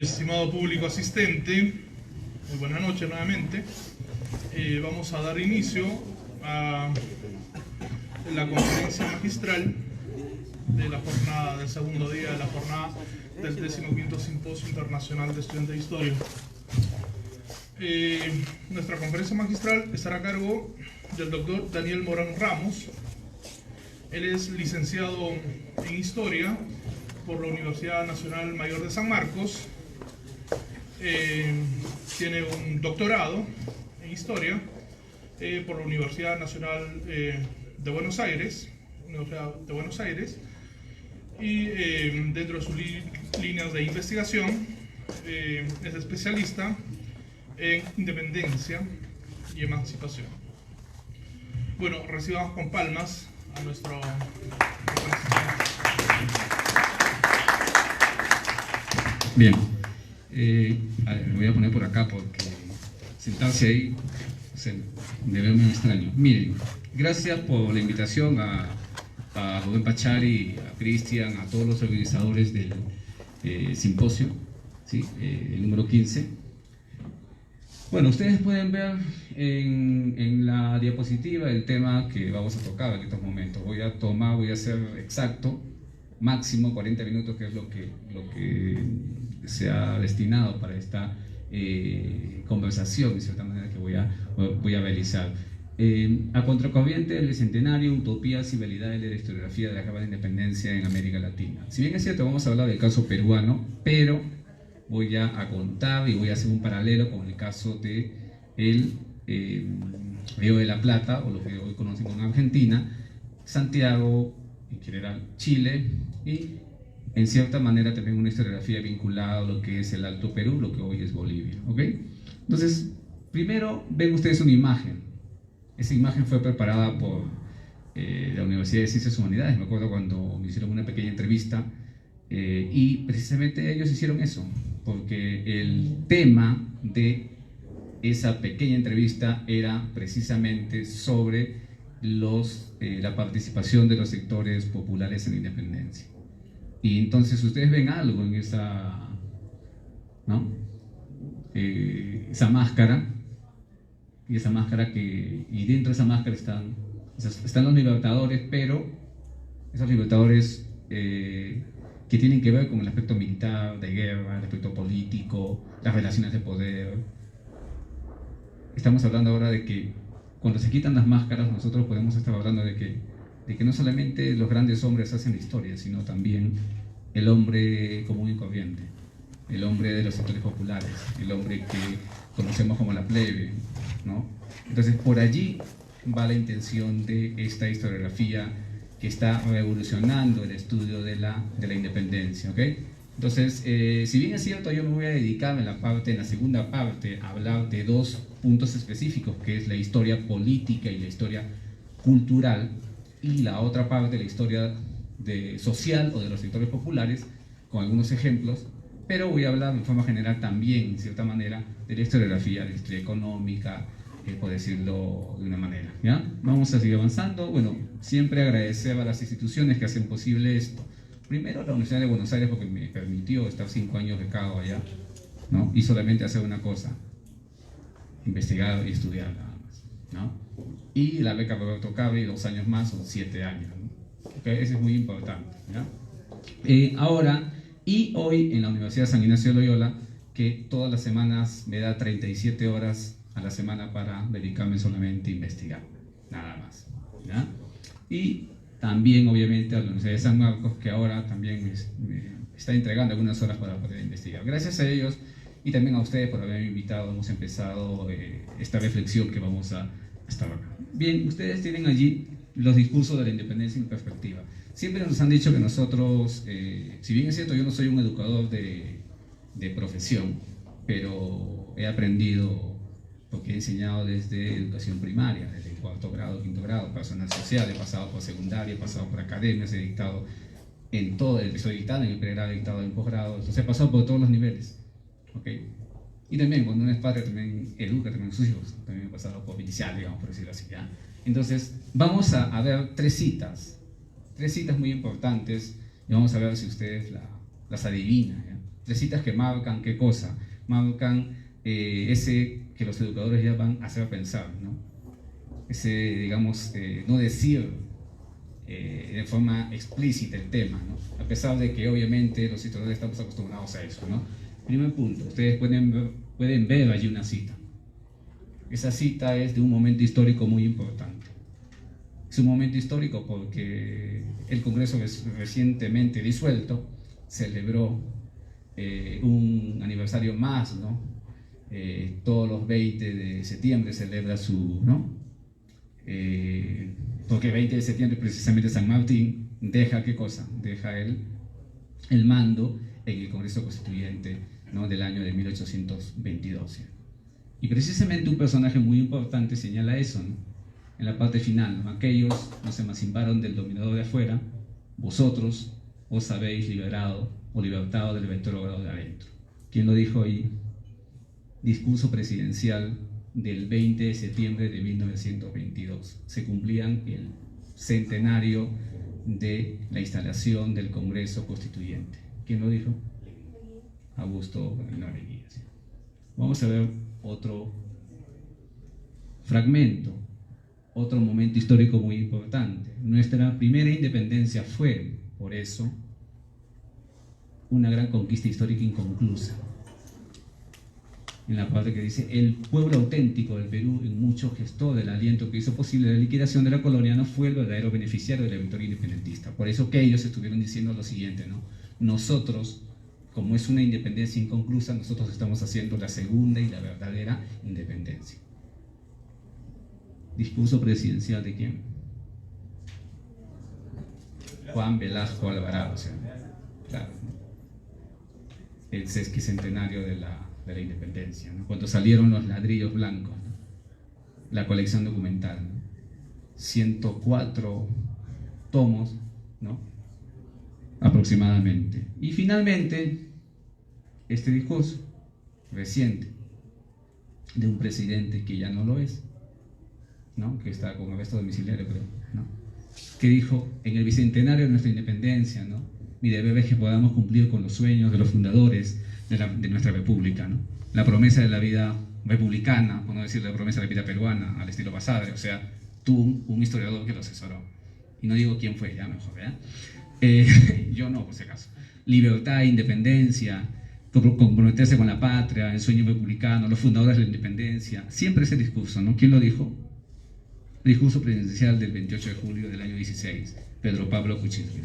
Estimado público asistente, muy buenas noches nuevamente. Vamos a dar inicio a la conferencia magistral de la jornada del segundo día de la jornada del 15º Simposio Internacional de Estudiantes de Historia. Nuestra conferencia magistral estará a cargo del doctor Daniel Morán Ramos. Él es licenciado en Historia por la Universidad Nacional Mayor de San Marcos. Tiene un doctorado en Historia por la Universidad Nacional de Buenos Aires, y dentro de sus líneas de investigación es especialista en independencia y emancipación. Bueno, recibamos con palmas a nuestro Bien, me voy a poner por acá porque sentarse ahí me veo muy extraño. Miren, gracias por la invitación a Rubén Pachari, a Cristian, a todos los organizadores del simposio, ¿sí? El número 15. Bueno, ustedes pueden ver en la diapositiva el tema que vamos a tocar en estos momentos. Voy a ser exacto, máximo 40 minutos, que es lo que se ha destinado para esta conversación, de cierta manera, que voy a realizar. A contracorriente del Bicentenario, utopías y realidades de la historiografía de la Guerra de Independencia en América Latina. Si bien es cierto, vamos a hablar del caso peruano, pero voy a contar y voy a hacer un paralelo con el caso de el Río de la Plata, o lo que hoy conocemos en Argentina, Santiago, en general Chile, y en cierta manera también una historiografía vinculada a lo que es el Alto Perú, lo que hoy es Bolivia, ¿ok? Entonces, primero ven ustedes una imagen. Esa imagen fue preparada por la Universidad de Ciencias Humanidades. Me acuerdo cuando me hicieron una pequeña entrevista y precisamente ellos hicieron eso, porque el tema de esa pequeña entrevista era precisamente sobre la participación de los sectores populares en la independencia. Y entonces ustedes ven algo en esa, ¿no? Esa máscara, y dentro de esa máscara están los libertadores, pero esos libertadores que tienen que ver con el aspecto militar, de guerra, el aspecto político, las relaciones de poder. Estamos hablando ahora de que cuando se quitan las máscaras, nosotros podemos estar hablando de que no solamente los grandes hombres hacen la historia, sino también el hombre común y corriente, el hombre de los sectores populares, el hombre que conocemos como la plebe, ¿no? Entonces, por allí va la intención de esta historiografía que está revolucionando el estudio de la independencia, ¿ok? Entonces, si bien es cierto, yo me voy a dedicar en la segunda parte a hablar de dos puntos específicos, que es la historia política y la historia cultural, y la otra parte, la historia social o de los sectores populares, con algunos ejemplos, pero voy a hablar de forma general también, en cierta manera, de la historiografía, de la historia económica, por decirlo de una manera, ¿ya? Vamos a seguir avanzando. Bueno, siempre agradecer a las instituciones que hacen posible esto. Primero a la Universidad de Buenos Aires, porque me permitió estar 5 años becado allá, ¿no? Y solamente hacer una cosa: investigar y estudiar nada más, ¿no? Y la beca Roberto Cabe, 2 años más, son 7 años, ¿no? Okay, eso es muy importante, ¿ya? Ahora, y hoy en la Universidad San Ignacio de Loyola, que todas las semanas me da 37 horas a la semana para dedicarme solamente a investigar, nada más, ¿ya? Y también, obviamente, a la Universidad de San Marcos, que ahora también me está entregando algunas horas para poder investigar. Gracias a ellos y también a ustedes por haberme invitado, hemos empezado esta reflexión que vamos a estar acá. Bien, ustedes tienen allí los discursos de la independencia en perspectiva. Siempre nos han dicho que nosotros, si bien es cierto, yo no soy un educador de profesión, pero he aprendido, porque he enseñado desde educación primaria, desde el 4º grado, 5º grado, personal social, he pasado por secundaria, he pasado por academias, he dictado en todo, estoy dictando en el pregrado, he dictado en posgrado, entonces he pasado por todos los niveles, ¿ok? Y también cuando uno es padre también educa también a sus hijos, también he pasado por inicial, digamos, por decirlo así, ¿ya? Entonces vamos a ver 3 citas muy importantes, y vamos a ver si ustedes las adivinan, ¿ya? Tres citas que marcan qué cosa, marcan ese que los educadores llaman hacer pensar, ¿no? Ese, digamos, no decir de forma explícita el tema, ¿no? A pesar de que obviamente los historiadores estamos acostumbrados a eso, ¿no? Primer punto, ustedes pueden ver allí una cita. Esa cita es de un momento histórico muy importante. Es un momento histórico porque el Congreso recientemente disuelto celebró un aniversario más, ¿no? Todos los 20 de septiembre celebra su, ¿no? Porque 20 de septiembre precisamente San Martín deja, ¿qué cosa? Deja el mando en el Congreso Constituyente, ¿no? Del año de 1822. Y precisamente un personaje muy importante señala eso, ¿no? En la parte final, ¿no? Aquellos nos emanciparon del dominador de afuera, vosotros os habéis liberado o libertado del retrógrado de adentro. ¿Quién lo dijo ahí? Discurso presidencial del 20 de septiembre de 1922. Se cumplían el centenario de la instalación del Congreso Constituyente. ¿Quién lo dijo? Augusto Leguía. Vamos a ver otro fragmento, otro momento histórico muy importante. Nuestra primera independencia fue, por eso, una gran conquista histórica inconclusa. En la parte que dice, el pueblo auténtico del Perú en mucho gestó del aliento que hizo posible la liquidación de la colonia, no fue el verdadero beneficiario de la victoria independentista. Por eso que ellos estuvieron diciendo lo siguiente, ¿no? Nosotros, como es una independencia inconclusa, nosotros estamos haciendo la segunda y la verdadera independencia. Discurso presidencial de quién? Juan Velasco Alvarado, o sea, claro, ¿no? El sesquicentenario de la independencia, ¿no? Cuando salieron los ladrillos blancos, ¿no? La colección documental, ¿no? 104 tomos, ¿no? Aproximadamente. Y finalmente, este discurso reciente de un presidente que ya no lo es, ¿no? Que está con arresto domiciliario, creo, ¿no? Que dijo, en el bicentenario de nuestra independencia, ¿no? Mi deber es que podamos cumplir con los sueños de los fundadores de nuestra república, ¿no? La promesa de la vida republicana, por no decir la promesa de la vida peruana, al estilo Basadre, o sea, tuvo un historiador que lo asesoró. Y no digo quién fue, ya mejor, ¿verdad? Yo no, por si acaso. Libertad, independencia, comprometerse con la patria, el sueño republicano, los fundadores de la independencia, siempre ese discurso, ¿no? ¿Quién lo dijo? El discurso presidencial del 28 de julio del año 16, Pedro Pablo Kuczynski.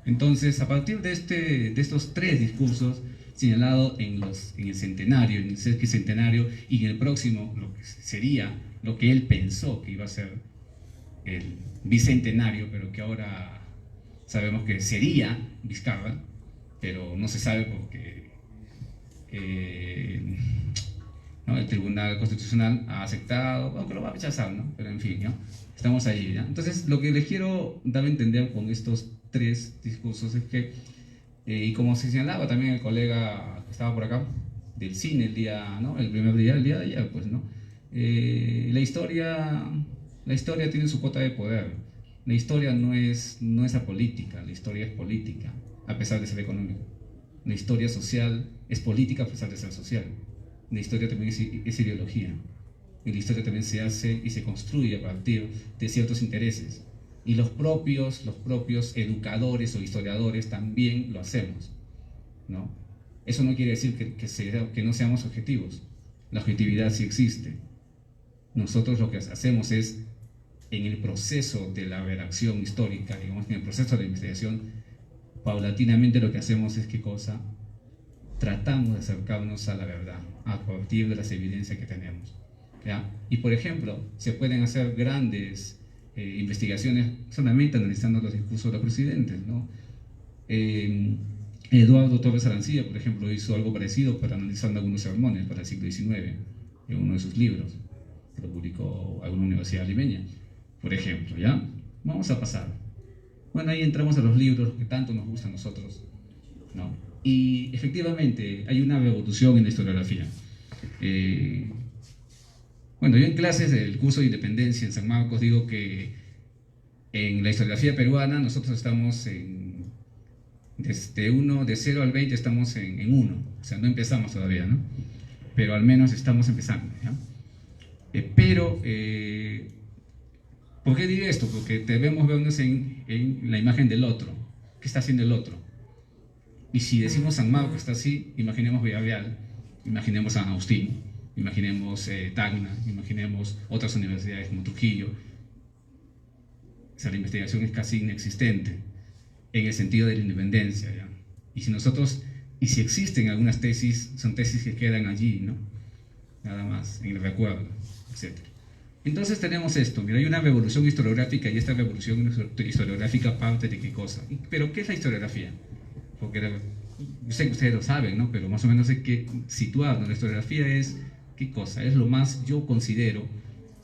Entonces, a partir de estos tres discursos señalados en el centenario, en el sesquicentenario y en el próximo, lo que sería lo que él pensó que iba a ser el bicentenario, pero que ahora sabemos que sería Vizcarra, pero no se sabe porque ¿no? El Tribunal Constitucional ha aceptado, aunque lo va a rechazar, ¿no? Pero en fin, ¿no? Estamos allí, ¿ya? Entonces, lo que les quiero dar a entender con estos tres discursos es que, y como se señalaba también el colega que estaba por acá, del cine el día, ¿no? El primer día, el día de ayer, pues, ¿no? La historia tiene su cuota de poder. La historia no es apolítica, la historia es política, a pesar de ser económica. La historia social es política a pesar de ser social. La historia también es ideología. Y la historia también se hace y se construye a partir de ciertos intereses. Y los propios educadores o historiadores también lo hacemos, ¿no? Eso no quiere decir que no seamos objetivos. La objetividad sí existe. Nosotros lo que hacemos es, en el proceso de la redacción histórica, digamos, en el proceso de la investigación, paulatinamente lo que hacemos es, ¿qué cosa? Tratamos de acercarnos a la verdad a partir de las evidencias que tenemos, ¿ya? Y por ejemplo, se pueden hacer grandes investigaciones solamente analizando los discursos de los presidentes, ¿no? Eduardo Torres Arancilla, por ejemplo, hizo algo parecido para analizando algunos sermones para el siglo XIX en uno de sus libros, que lo publicó alguna universidad limeña, por ejemplo, ¿ya? Vamos a pasar. Bueno, ahí entramos a los libros que tanto nos gustan a nosotros, ¿no? Y efectivamente hay una revolución en la historiografía. Bueno, yo en clases del curso de Independencia en San Marcos digo que en la historiografía peruana nosotros estamos de 0 al 20 estamos en 1, o sea, no empezamos todavía, ¿no? Pero al menos estamos empezando, ¿ya? ¿Por qué diré esto? Porque debemos vernos en la imagen del otro. ¿Qué está haciendo el otro? Y si decimos San Marcos está así, imaginemos Villarreal, imaginemos San Agustín, imaginemos Tacna, imaginemos otras universidades como Trujillo. O sea, la investigación es casi inexistente en el sentido de la independencia, ¿ya? Y si existen algunas tesis, son tesis que quedan allí, ¿no? Nada más, en el recuerdo, etc. Entonces tenemos esto, mira, hay una revolución historiográfica y esta revolución historiográfica parte de qué cosa. ¿Pero qué es la historiografía? Porque yo sé que ustedes lo saben, ¿no? Pero más o menos hay que situarnos. La historiografía es, ¿qué cosa? Es lo más, yo considero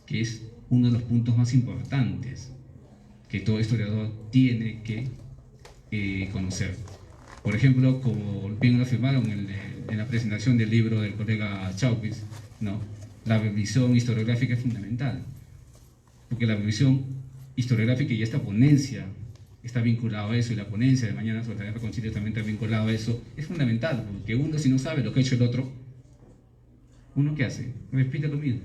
que es uno de los puntos más importantes que todo historiador tiene que conocer. Por ejemplo, como bien lo afirmaron en la presentación del libro del colega Chaupis, ¿no? La revisión historiográfica es fundamental, porque la revisión historiográfica y esta ponencia está vinculado a eso, y la ponencia de mañana sobre la guerra con Chile también está vinculado a eso, es fundamental, porque uno, si no sabe lo que ha hecho el otro, ¿uno qué hace? Repite lo mismo.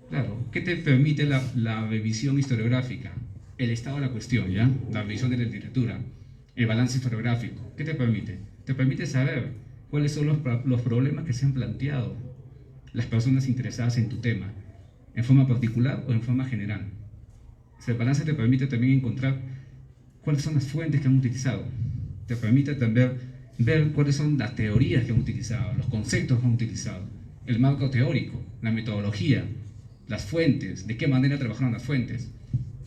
Claro, ¿qué te permite la revisión historiográfica? El estado de la cuestión, ¿ya? La revisión de la literatura, el balance historiográfico. ¿Qué te permite? Te permite saber cuáles son los problemas que se han planteado las personas interesadas en tu tema, en forma particular o en forma general. O sea, el balance te permite también encontrar cuáles son las fuentes que han utilizado. Te permite también ver cuáles son las teorías que han utilizado, los conceptos que han utilizado, el marco teórico, la metodología, las fuentes, de qué manera trabajaron las fuentes,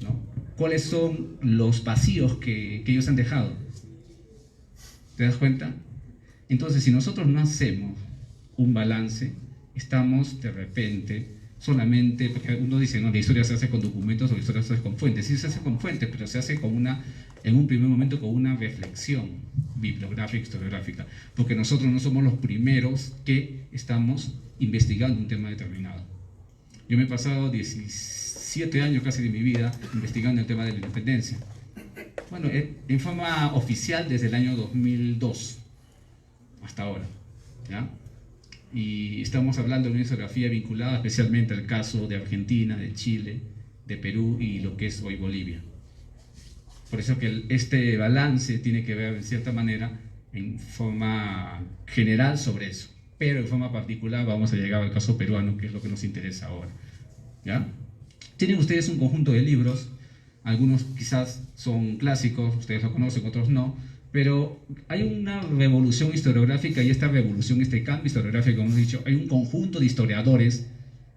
¿no? Cuáles son los vacíos que ellos han dejado. ¿Te das cuenta? Entonces, si nosotros no hacemos un balance, estamos de repente solamente, porque uno dice, no, la historia se hace con documentos o la historia se hace con fuentes. Sí se hace con fuentes, pero se hace en un primer momento con una reflexión bibliográfica, historiográfica, porque nosotros no somos los primeros que estamos investigando un tema determinado. Yo me he pasado 17 años casi de mi vida investigando el tema de la independencia. Bueno, en forma oficial desde el año 2002 hasta ahora, ¿ya? Y estamos hablando de una historiografía vinculada especialmente al caso de Argentina, de Chile, de Perú y lo que es hoy Bolivia. Por eso que este balance tiene que ver, en cierta manera, en forma general sobre eso. Pero en forma particular vamos a llegar al caso peruano, que es lo que nos interesa ahora, ¿ya? Tienen ustedes un conjunto de libros, algunos quizás son clásicos, ustedes lo conocen, otros no, pero hay una revolución historiográfica y esta revolución, este cambio historiográfico, como hemos dicho, hay un conjunto de historiadores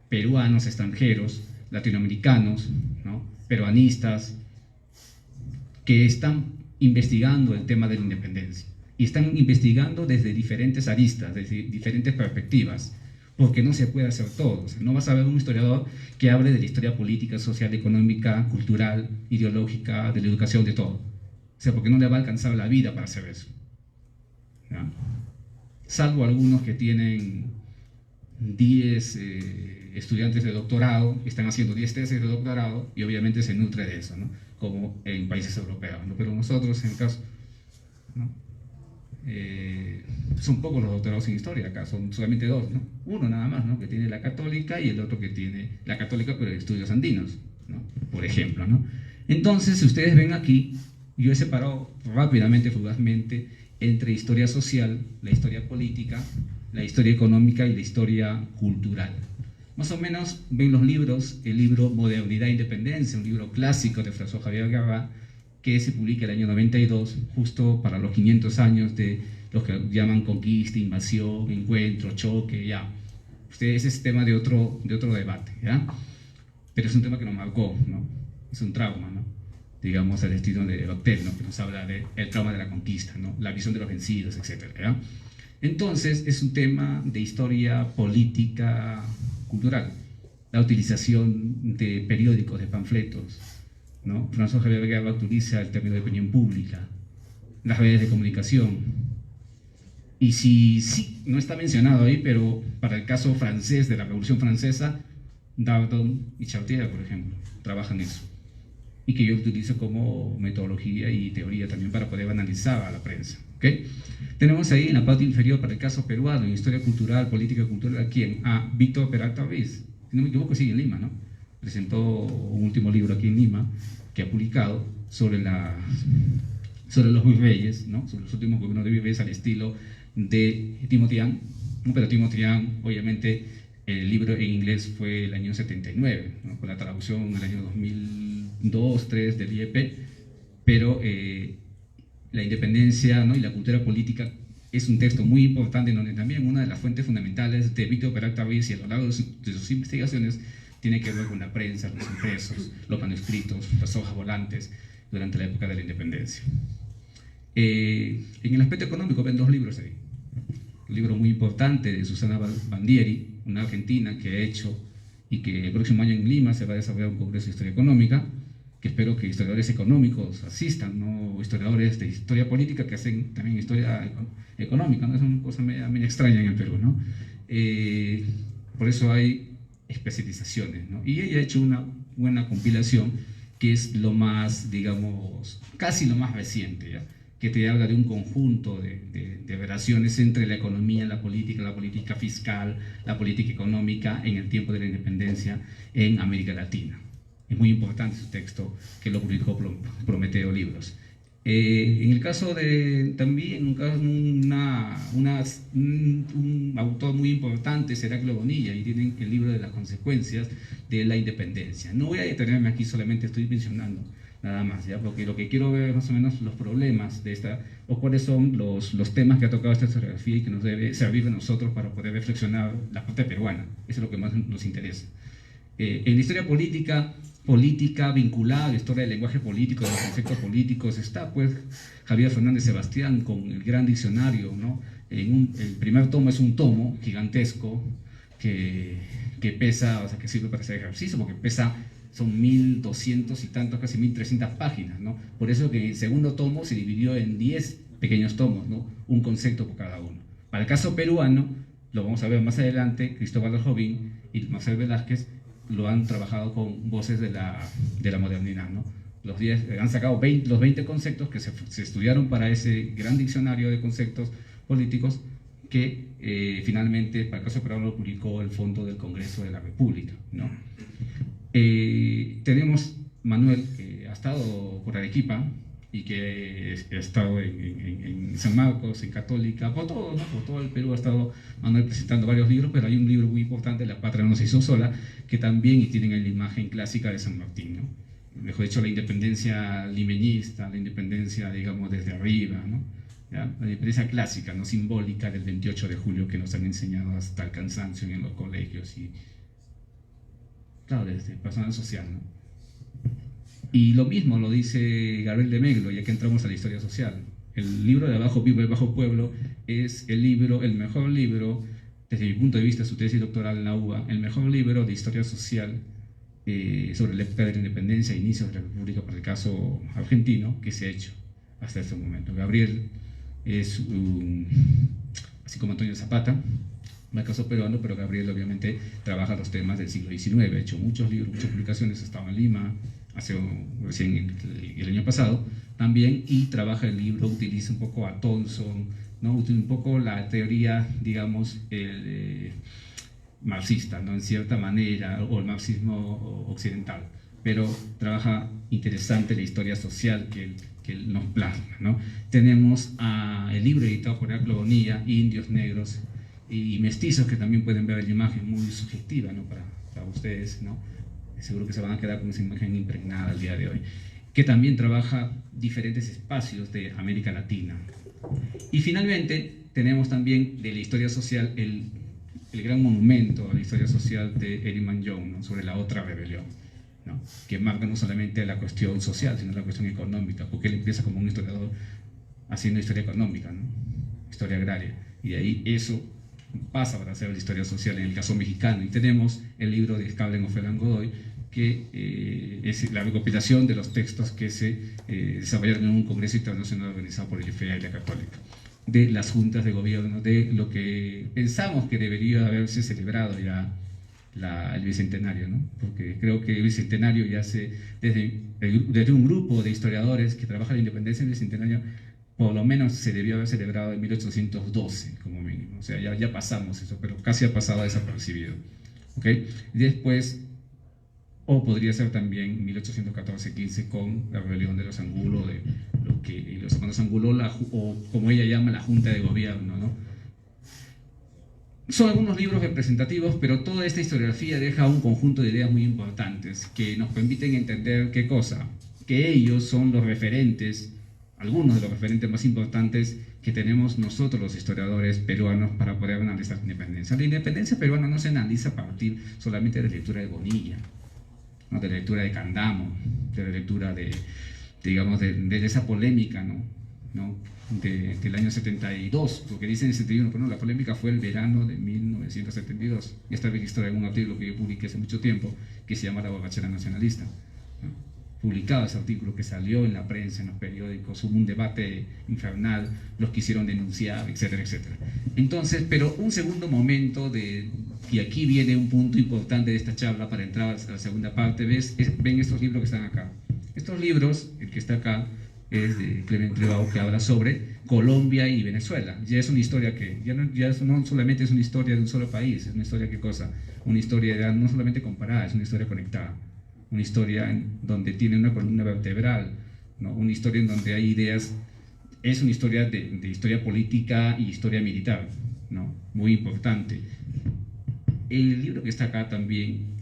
peruanos, extranjeros, latinoamericanos, ¿no? Peruanistas, que están investigando el tema de la independencia y están investigando desde diferentes aristas, desde diferentes perspectivas, porque no se puede hacer todo. O sea, no vas a ver un historiador que hable de la historia política, social, económica, cultural, ideológica, de la educación, de todo. O sea, porque no le va a alcanzar la vida para hacer eso, ¿ya? Salvo algunos que tienen 10 estudiantes de doctorado, que están haciendo 10 tesis de doctorado, y obviamente se nutre de eso, ¿no? Como en países europeos, ¿no? Pero nosotros, en el caso, ¿no? Son pocos los doctorados en historia acá, son solamente 2, ¿no? Uno nada más, ¿no? Que tiene la católica y el otro que tiene la católica pero de estudios andinos, ¿no? Por ejemplo, ¿no? Entonces, si ustedes ven aquí, yo he separado rápidamente, fugazmente, entre historia social, la historia política, la historia económica y la historia cultural. Más o menos ven los libros, el libro Modernidad e Independencia, un libro clásico de François Xavier Garrard, que se publica el año 92, justo para los 500 años de lo que llaman conquista, invasión, encuentro, choque, ya. Ese es tema de otro debate, ¿ya? Pero es un tema que nos marcó, ¿no? Es un trauma, ¿no? Digamos, al estilo de Octel, ¿no? Que nos habla del trauma de la conquista, ¿no? La visión de los vencidos, etc. ¿ya? Entonces, es un tema de historia política, cultural. La utilización de periódicos, de panfletos, ¿no? François Xavier Garrard utiliza el término de opinión pública, las redes de comunicación. Y sí, no está mencionado ahí, pero para el caso francés de la Revolución Francesa, Dardon y Chartier, por ejemplo, trabajan eso. y que yo utilizo como metodología y teoría también para poder analizar a la prensa. ¿Okay? Tenemos ahí en la parte inferior, para el caso peruano, en historia cultural, política cultural, ¿a quién? A Víctor Peralta Ruiz, si no me equivoco sigue en Lima, ¿no? Presentó un último libro aquí en Lima que ha publicado sobre los virreyes, ¿no? Sobre los últimos gobiernos de virreyes al estilo de Timotián, pero Timotián, obviamente, el libro en inglés fue el año 79, ¿no? Con la traducción en el año 2002-2003 del IEP, pero la independencia, ¿no? Y la cultura política es un texto muy importante en donde también una de las fuentes fundamentales de Víctor Peralta Ruiz y a lo largo de sus investigaciones tiene que ver con la prensa, los impresos, los manuscritos, las hojas volantes durante la época de la independencia. En el aspecto económico ven dos libros ahí. Un libro muy importante de Susana Bandieri, una argentina que ha hecho y que el próximo año en Lima se va a desarrollar un congreso de historia económica, que espero que historiadores económicos asistan, no historiadores de historia política que hacen también historia económica, ¿no? Es una cosa media extraña en el Perú, ¿no? Por eso hay especializaciones, ¿no? Y ella ha hecho una buena compilación que es lo más, digamos, casi lo más reciente, ¿ya? Que te habla de un conjunto de relaciones entre la economía, la política fiscal, la política económica en el tiempo de la independencia en América Latina. Es muy importante su texto, que lo publicó Prometeo Libros. En el caso de también un autor muy importante es Heraclio Bonilla, y tienen el libro de las consecuencias de la independencia. No voy a detenerme aquí, solamente estoy mencionando nada más, ¿ya? Porque lo que quiero ver es más o menos los problemas de esta, o cuáles son los temas que ha tocado esta historiografía y que nos debe servir a nosotros para poder reflexionar la parte peruana. Eso es lo que más nos interesa. En la historia política vinculada a la historia del lenguaje político, de los conceptos políticos, está pues Javier Fernández Sebastián con el gran diccionario, ¿no? El primer tomo es un tomo gigantesco que pesa, o sea, que sirve para hacer ejercicio, porque son 1200 y tantos, casi 1300 páginas, ¿no? Por eso que el segundo tomo se dividió en 10 pequeños tomos, ¿no? Un concepto por cada uno. Para el caso peruano, lo vamos a ver más adelante, Cristóbal Jobim y Marcel Velázquez lo han trabajado con voces de la modernidad, ¿no? Han sacado los 20 conceptos que se estudiaron para ese gran diccionario de conceptos políticos que finalmente, para el caso peruano, lo publicó el Fondo del Congreso de la República, ¿no? Tenemos Manuel, que ha estado por Arequipa y que ha estado en San Marcos, en Católica, por todo, ¿no? Por todo el Perú ha estado Manuel presentando varios libros, pero hay un libro muy importante, La Patria no se hizo sola, que también, y tienen la imagen clásica de San Martín, ¿no? Mejor dicho, la independencia limeñista, la independencia, digamos, desde arriba, ¿no? ¿Ya? La independencia clásica, no simbólica, del 28 de julio que nos han enseñado hasta el cansancio en los colegios y, claro, desde personal social, ¿no? Y lo mismo lo dice Gabriel de Meglo, ya que entramos a la historia social. El libro de Abajo Vivo y Bajo Pueblo es el mejor libro, desde mi punto de vista, su tesis doctoral en la UBA, el mejor libro de historia social sobre la época de la independencia e inicios de la República, para el caso argentino, que se ha hecho hasta este momento. Gabriel es así como Antonio Zapata, en el caso peruano, pero Gabriel obviamente trabaja los temas del siglo XIX, ha hecho muchos libros, muchas publicaciones, ha estado en Lima recién el año pasado también, y trabaja el libro, utiliza un poco a Thompson, ¿no? Utiliza un poco la teoría, digamos, marxista, ¿no? En cierta manera, o el marxismo occidental, pero trabaja interesante la historia social que nos plasma, ¿no? Tenemos el libro editado por Heraclio Bonilla, Indios, Negros y Mestizos, que también pueden ver la imagen muy sugestiva, ¿no? para ustedes, ¿no? Seguro que se van a quedar con esa imagen impregnada al día de hoy, que también trabaja diferentes espacios de América Latina. Y finalmente tenemos también de la historia social el gran monumento a la historia social de Eddie Young, ¿no? Sobre la otra rebelión, ¿no? Que marca no solamente la cuestión social, sino la cuestión económica, porque él empieza como un historiador haciendo historia económica, ¿no? Historia agraria, y de ahí eso pasa para hacer la historia social en el caso mexicano. Y tenemos el libro de Scablen Ofelán Godoy, que es la recopilación de los textos que se desarrollaron en un congreso internacional organizado por el IFEA y la Católica, de las juntas de gobierno, de lo que pensamos que debería haberse celebrado ya el Bicentenario, ¿no? Porque creo que el Bicentenario ya desde un grupo de historiadores que trabaja la independencia del Bicentenario, por lo menos se debió haber celebrado en 1812 como mínimo. O sea, ya pasamos eso, pero casi ha pasado desapercibido. ¿Ok? Después, o podría ser también 1814-15 con la rebelión de los Angulo, de lo que los hermanos Angulo, o como ella llama, la Junta de Gobierno, ¿no? Son algunos libros representativos, pero toda esta historiografía deja un conjunto de ideas muy importantes que nos permiten entender qué cosa, que ellos son los referentes, algunos de los referentes más importantes que tenemos nosotros los historiadores peruanos para poder analizar la independencia. La independencia peruana no se analiza a partir solamente de la lectura de Bonilla, ¿no? De la lectura de Candamo, de la lectura digamos, de esa polémica, ¿no? Del año 72, porque dicen 71, pero no, la polémica fue el verano de 1972. Y está registrado en un artículo que yo publiqué hace mucho tiempo, que se llama La borrachera nacionalista, ¿no? Publicado ese artículo que salió en la prensa, en los periódicos, hubo un debate infernal, los quisieron denunciar, etcétera, etcétera. Entonces, pero un segundo momento y aquí viene un punto importante de esta charla para entrar a la segunda parte, ven estos libros que están acá. Estos libros, el que está acá, es de Clemente Ribao, que habla sobre Colombia y Venezuela. Ya es una historia que, ya no solamente es una historia de un solo país, es una historia, ¿qué cosa? Una historia no solamente comparada, es una historia conectada. Una historia donde tiene una columna vertebral, ¿no? Una historia en donde hay ideas, es una historia de historia política y historia militar, ¿no? Muy importante. El libro que está acá también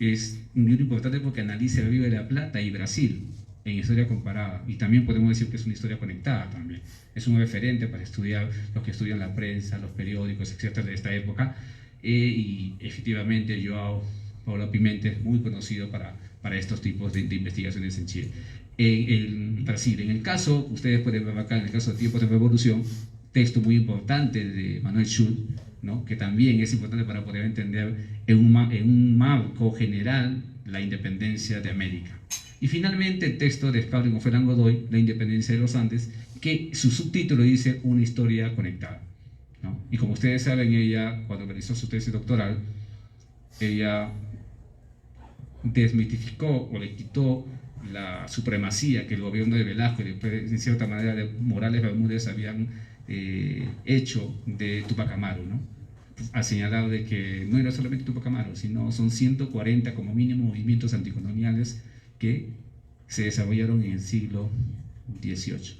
es un libro importante porque analiza el Río de la Plata y Brasil en historia comparada, y también podemos decir que es una historia conectada también. Es un referente para estudiar los que estudian la prensa, los periódicos, etcétera, de esta época, y efectivamente Joao Paulo Pimenta es muy conocido para estos tipos de investigaciones en Chile. En Brasil, en el caso, ustedes pueden ver acá, en el caso de Tiempos de Revolución, texto muy importante de Manuel Schultz, ¿no? Que también es importante para poder entender en un marco general la independencia de América. Y finalmente el texto de Pablo Goferán Godoy, La independencia de los Andes, que su subtítulo dice Una historia conectada, ¿no? Y como ustedes saben, ella, cuando realizó su tesis doctoral, ella desmitificó o le quitó la supremacía que el gobierno de Velasco y después, en cierta manera, de Morales Bermúdez habían hecho de Tupac Amaru, ¿no? Ha señalado de que no era solamente Tupac Amaru, sino son 140 como mínimo movimientos anticoloniales que se desarrollaron en el siglo XVIII.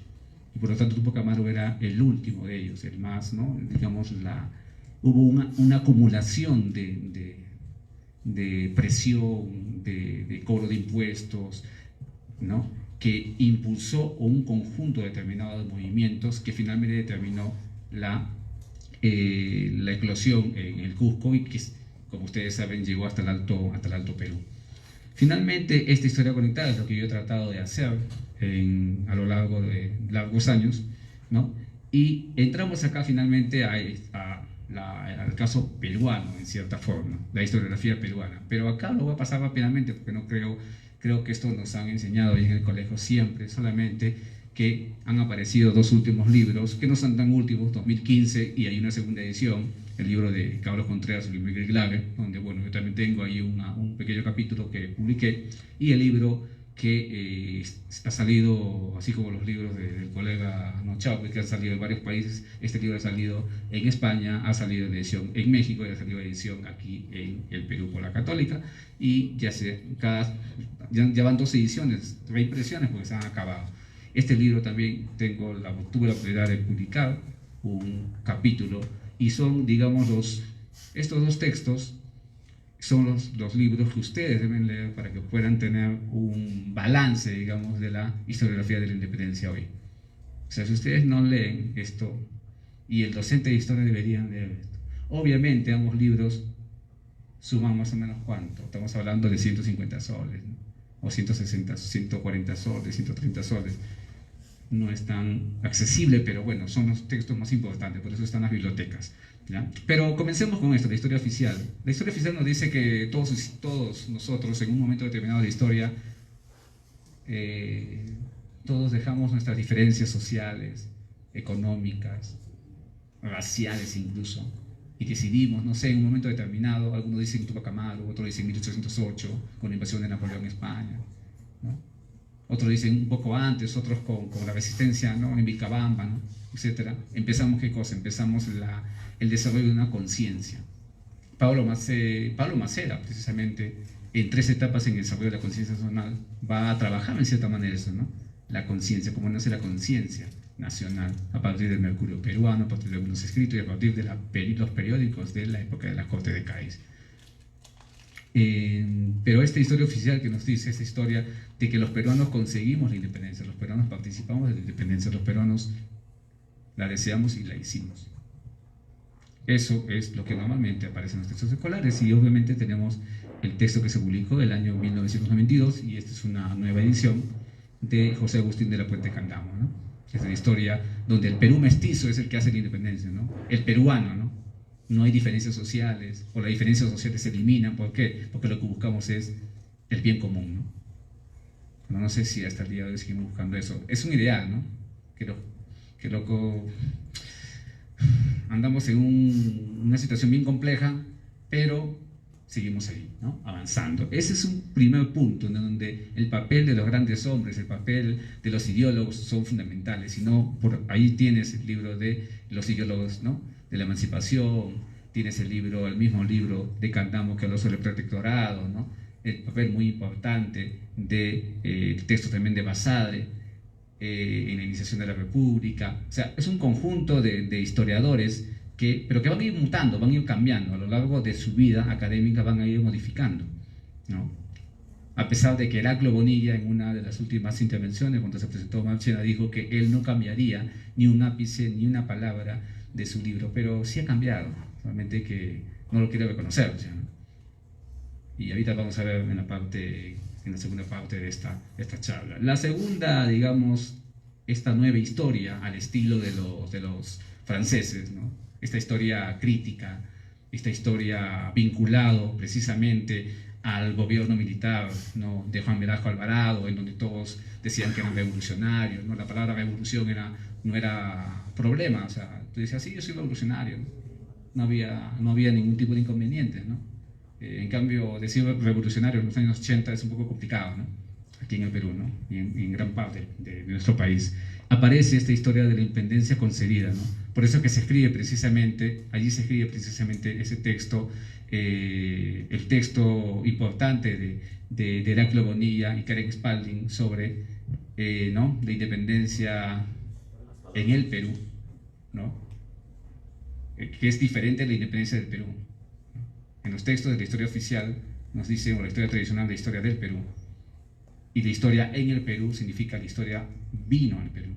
Y por lo tanto Tupac Amaru era el último de ellos, el más, ¿no? Digamos, hubo una acumulación de presión, de cobro de impuestos, ¿no? Que impulsó un conjunto determinado de movimientos que finalmente determinó la eclosión en el Cusco y que, como ustedes saben, llegó hasta el Alto Perú. Finalmente, esta historia conectada es lo que yo he tratado de hacer a lo largo de largos años, ¿no? Y entramos acá finalmente al caso peruano, en cierta forma, la historiografía peruana. Pero acá lo voy a pasar rápidamente porque no creo que esto nos han enseñado ahí en el colegio siempre, solamente que han aparecido dos últimos libros, que no son tan últimos, 2015, y hay una segunda edición, el libro de Carlos Contreras y Miguel Glaver, donde, bueno, yo también tengo ahí un pequeño capítulo que publiqué, y el libro que ha salido, así como los libros del colega Nochao, que han salido en varios países. Este libro ha salido en España, ha salido en edición en México y ha salido en edición aquí en el Perú por la Católica, y ya van 2 ediciones, reimpresiones porque se han acabado. Este libro también tuve la oportunidad de publicar un capítulo, y son, digamos, estos 2 textos son los libros que ustedes deben leer para que puedan tener un balance, digamos, de la historiografía de la independencia hoy. O sea, si ustedes no leen esto, y el docente de historia deberían leer esto, obviamente ambos libros suman más o menos ¿cuánto? Estamos hablando de 150 soles, ¿no? O 160, 140 soles, 130 soles. No es tan accesible, pero bueno, son los textos más importantes, por eso están las bibliotecas, ¿ya? Pero comencemos con esto, la historia oficial. La historia oficial nos dice que todos nosotros, en un momento determinado de la historia, todos dejamos nuestras diferencias sociales, económicas, raciales incluso, y decidimos, no sé, en un momento determinado, algunos dicen Tupac Amaru, otros dicen 1808, con la invasión de Napoleón en España, ¿no? Otros dicen un poco antes, otros con la resistencia, ¿no?, en Vilcabamba, ¿no?, etc. Empezamos, ¿qué cosa? Empezamos el desarrollo de una conciencia. Pablo Macera, precisamente, en 3 etapas en el desarrollo de la conciencia nacional, va a trabajar en cierta manera eso, ¿no? La conciencia, cómo nace la conciencia nacional, a partir del Mercurio peruano, a partir de algunos escritos y a partir de los periódicos de la época de la Corte de Cádiz. Pero esta historia oficial que nos dice, esta historia de que los peruanos conseguimos la independencia, los peruanos participamos de la independencia, los peruanos la deseamos y la hicimos. Eso es lo que normalmente aparece en los textos escolares, y obviamente tenemos el texto que se publicó el año 1992, y esta es una nueva edición de José Agustín de la Puente Candamo, ¿no? Es la historia donde el Perú mestizo es el que hace la independencia, ¿no? El peruano, ¿no? No hay diferencias sociales, o las diferencias sociales se eliminan. ¿Por qué? Porque lo que buscamos es el bien común, ¿no? Bueno, no sé si hasta el día de hoy seguimos buscando eso. Es un ideal, ¿no? Que loco, andamos en una situación bien compleja, pero seguimos ahí, ¿no?, avanzando. Ese es un primer punto en donde el papel de los grandes hombres, el papel de los ideólogos son fundamentales. Y no, por ahí tienes el libro de los ideólogos, ¿no?, de la emancipación, tienes el mismo libro de Candamo que habló sobre el protectorado, ¿no?, el papel muy importante del texto también de Basadre en la iniciación de la República. O sea, es un conjunto de historiadores pero que van a ir mutando, van a ir cambiando a lo largo de su vida académica, van a ir modificando, ¿no? A pesar de que Heraclio Bonilla, en una de las últimas intervenciones, cuando se presentó Marchena, dijo que él no cambiaría ni un ápice ni una palabra de su libro, pero sí ha cambiado, solamente que no lo quiere reconocer, ¿no? Y ahorita vamos a ver en la segunda parte de esta charla. La segunda, digamos, esta nueva historia al estilo de los franceses, ¿no? Esta historia crítica, esta historia vinculado precisamente al gobierno militar, ¿no?, de Juan Velasco Alvarado, en donde todos decían que eran revolucionarios, ¿no? La palabra revolución no era problema, o sea, tú decías, sí, yo soy revolucionario, no había ningún tipo de inconvenientes, ¿no? En cambio, decir revolucionario en los años 80 es un poco complicado, ¿no?, aquí en el Perú, ¿no?, y en gran parte de nuestro país. Aparece esta historia de la independencia concedida, ¿no? Por eso que allí se escribe precisamente ese texto, el texto importante de Heraclio Bonilla y Karen Spalding sobre, ¿no?, la independencia en el Perú, ¿no?, que es diferente a la independencia del Perú. En los textos de la historia oficial nos dicen, o la historia tradicional de la historia del Perú, y la historia en el Perú significa la historia vino al Perú,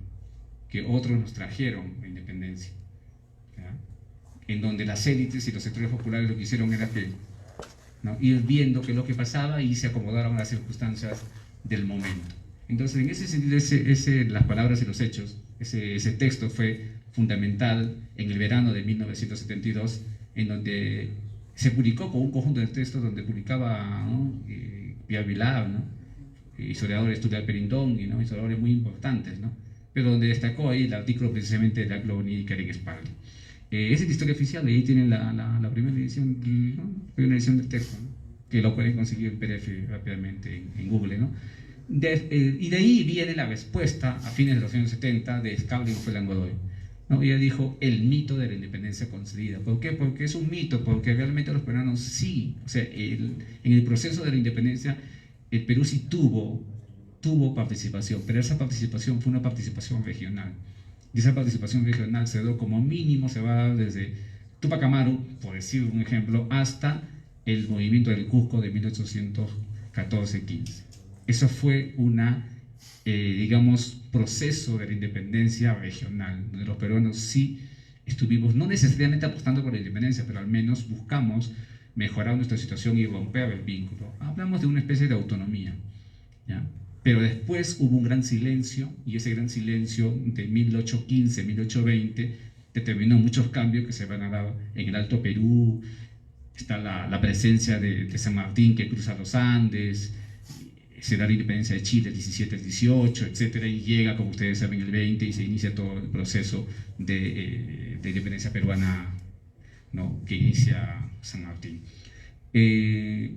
que otros nos trajeron la independencia, ¿ya?, en donde las élites y los sectores populares lo que hicieron era ¿no?, ir viendo qué es lo que pasaba y se acomodaron a las circunstancias del momento. Entonces, en ese sentido, las palabras y los hechos, ese texto fue fundamental en el verano de 1972, en donde se publicó con un conjunto de textos donde publicaba, ¿no?, Pierre Vilar, ¿no?, historiadores, Tulio Perindón, ¿no?, historiadores muy importantes, ¿no?, pero donde destacó ahí el artículo precisamente de Heraclio Bonilla y Karen Spalding. Esa es la historia oficial, y ahí tienen la primera edición, ¿no?, primera edición del texto, ¿no?, que lo pueden conseguir en PDF rápidamente en Google, ¿no? Y de ahí viene la respuesta a fines de los años 70 de Spalding Felan Godoy, ¿no? Ella dijo el mito de la independencia concedida. ¿Por qué? Porque es un mito, porque realmente los peruanos sí, o sea, en el proceso de la independencia el Perú sí tuvo participación, pero esa participación fue una participación regional. Y esa participación regional se dio, como mínimo, se va a dar desde Tupac Amaru, por decir un ejemplo, hasta el movimiento del Cusco de 1814-15. Eso fue digamos, proceso de la independencia regional, donde los peruanos sí estuvimos, no necesariamente apostando por la independencia, pero al menos buscamos mejorar nuestra situación y romper el vínculo. Hablamos de una especie de autonomía, ¿ya? Pero después hubo un gran silencio, y ese gran silencio de 1815-1820 determinó muchos cambios que se van a dar en el Alto Perú. Está la presencia de San Martín, que cruza los Andes, se da la independencia de Chile el 17, el 18, etc. Y llega, como ustedes saben, el 20, y se inicia todo el proceso de independencia peruana ¿no?, que inicia San Martín.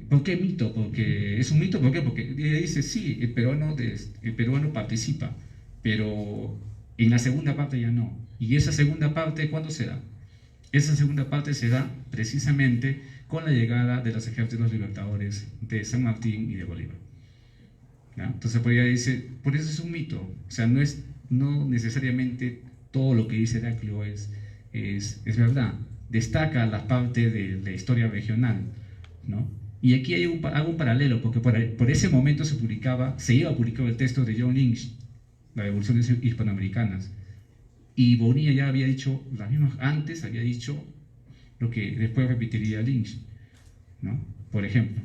¿Por qué mito? Porque es un mito, ¿por qué? Porque dice, sí, el peruano participa, pero en la segunda parte ya no. ¿Y esa segunda parte cuándo se da? Esa segunda parte se da precisamente con la llegada de los ejércitos libertadores de San Martín y de Bolívar, ¿ya? Entonces por ahí dice, por eso es un mito, o sea, no necesariamente todo lo que dice Heraclio es verdad. Destaca la parte de la historia regional, ¿no? Y aquí hago un paralelo, porque por ese momento se iba a publicar el texto de John Lynch, las revoluciones hispanoamericanas, y Bonilla ya había dicho, antes había dicho lo que después repetiría Lynch, ¿no? Por ejemplo,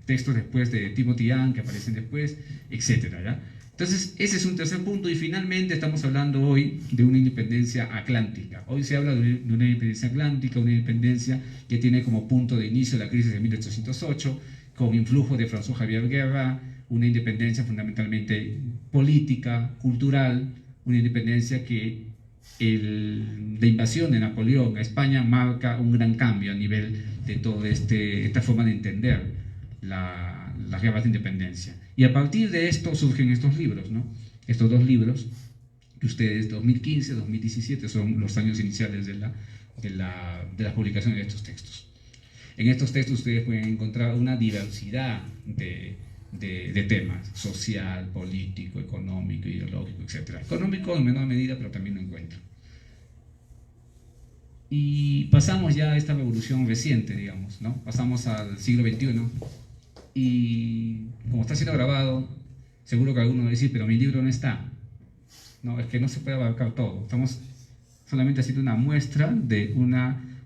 textos después de Timothy Young que aparecen después, etcétera, ¿ya? Entonces, ese es un tercer punto, y finalmente estamos hablando hoy de una independencia atlántica. Hoy se habla de una independencia atlántica, una independencia que tiene como punto de inicio la crisis de 1808, con influjo de François Xavier Guerra, una independencia fundamentalmente política, cultural, una independencia que la invasión de Napoleón a España marca un gran cambio a nivel de toda esta forma de entender las guerras de independencia. Y a partir de esto surgen estos libros, ¿no? Estos dos libros, que ustedes, 2015, 2017, son los años iniciales de la publicación de estos textos. En estos textos ustedes pueden encontrar una diversidad de temas: social, político, económico, ideológico, etc. Económico en menor medida, pero también lo encuentran. Y pasamos ya a esta revolución reciente, digamos, ¿no? Pasamos al siglo XXI, y como está siendo grabado, seguro que alguno va a decir, pero mi libro no está. No, es que no se puede abarcar todo. Estamos solamente haciendo una muestra de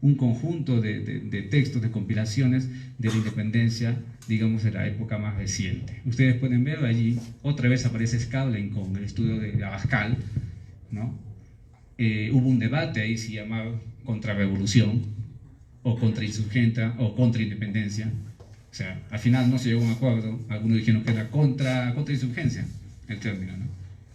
un conjunto de textos, de compilaciones de la independencia, digamos, de la época más reciente. Ustedes pueden ver allí, otra vez aparece Scadlen con el estudio de Abascal, ¿no? Hubo un debate ahí si llamaba contrarrevolución o contrainsurgenta o contraindependencia. O sea, al final no se llegó a un acuerdo. Algunos dijeron que era contrainsurgencia el término, ¿no?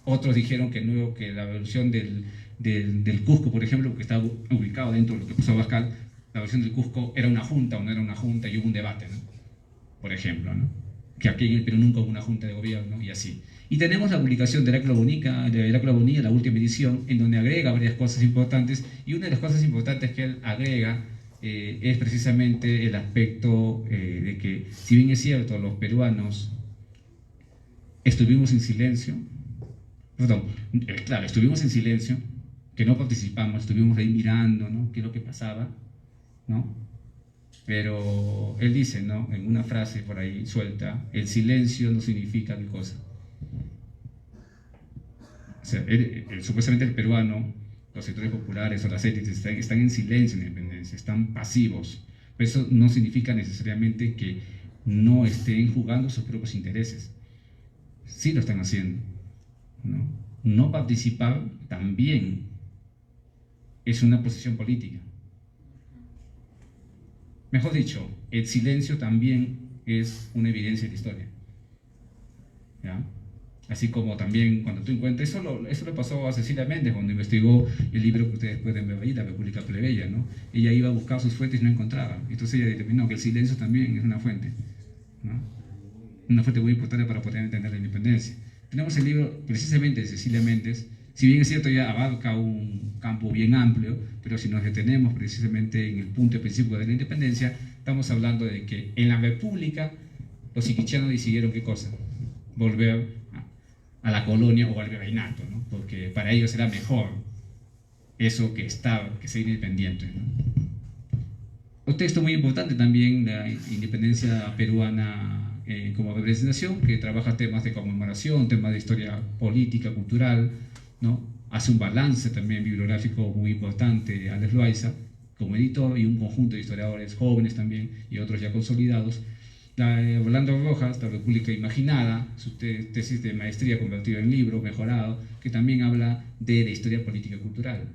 Otros dijeron que la revolución del Cusco, por ejemplo, que estaba ubicado dentro de lo que puso Abascal, la revolución del Cusco era una junta o no era una junta, y hubo un debate, ¿no? Por ejemplo, ¿no? Que aquí en el Perú nunca hubo una junta de gobierno, y así. Y tenemos la publicación de Heraclio Bonilla, la última edición, en donde agrega varias cosas importantes, y una de las cosas importantes que él agrega es precisamente el aspecto de que, si bien es cierto, los peruanos estuvimos en silencio, estuvimos en silencio, que no participamos, estuvimos ahí mirando, ¿no?, qué es lo que pasaba, ¿no? Pero él dice, ¿no?, en una frase por ahí suelta, el silencio no significa qué cosa. O sea, supuestamente el peruano, los sectores populares o las élites están en silencio en la independencia, están pasivos. Pero eso no significa necesariamente que no estén jugando sus propios intereses. Sí lo están haciendo, ¿no? No participar también es una posición política. Mejor dicho, el silencio también es una evidencia de la historia, ¿ya? Así como también cuando tú encuentras, eso le pasó a Cecilia Méndez cuando investigó el libro que ustedes pueden ver ahí, La República Plebeya, ¿no? Ella iba a buscar sus fuentes y no encontraba. Entonces ella determinó que el silencio también es una fuente, ¿no? Una fuente muy importante para poder entender la independencia. Tenemos el libro precisamente de Cecilia Méndez. Si bien es cierto, ya abarca un campo bien amplio, pero si nos detenemos precisamente en el punto de principio de la independencia, estamos hablando de que en la República los iquichanos decidieron ¿qué cosa? Volver a la colonia o al virreinato, ¿no? Porque para ellos era mejor eso que ser independiente, ¿no? Un texto muy importante también, la independencia peruana como representación, que trabaja temas de conmemoración, temas de historia política, cultural, ¿no? Hace un balance también bibliográfico muy importante, Alex Loaiza, como editor, y un conjunto de historiadores jóvenes también, y otros ya consolidados. Orlando Rojas, La República Imaginada, su tesis de maestría convertida en libro, mejorado, que también habla de la historia política y cultural.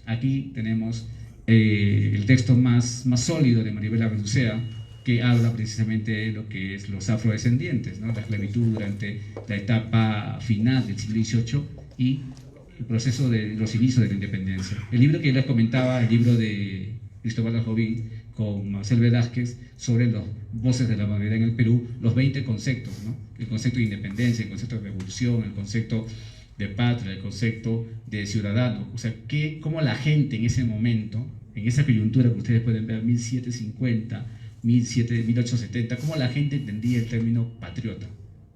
Aquí tenemos el texto más sólido de Maribel Arreducea, que habla precisamente de lo que es los afrodescendientes, ¿no? La esclavitud durante la etapa final del siglo XVIII y el proceso de los inicios de la independencia. El libro que les comentaba, el libro de Cristóbal Aljovín con Marcel Velázquez sobre las voces de la modernidad en el Perú, los 20 conceptos, ¿no? El concepto de independencia, el concepto de revolución, el concepto de patria, el concepto de ciudadano, o sea, cómo la gente en ese momento, en esa coyuntura que ustedes pueden ver, 1750, 1870, cómo la gente entendía el término patriota,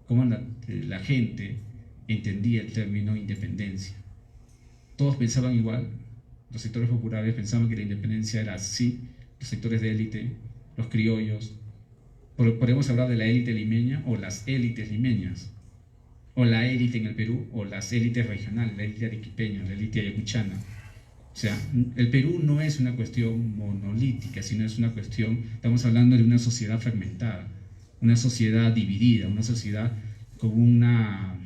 cómo la gente entendía el término independencia. Todos pensaban igual, los sectores populares pensaban que la independencia era así, los sectores de élite, los criollos, podemos hablar de la élite limeña o las élites limeñas, o la élite en el Perú, o las élites regionales, la élite arequipeña, la élite ayacuchana. O sea, el Perú no es una cuestión monolítica, sino es una cuestión, estamos hablando de una sociedad fragmentada, una sociedad dividida, una sociedad con una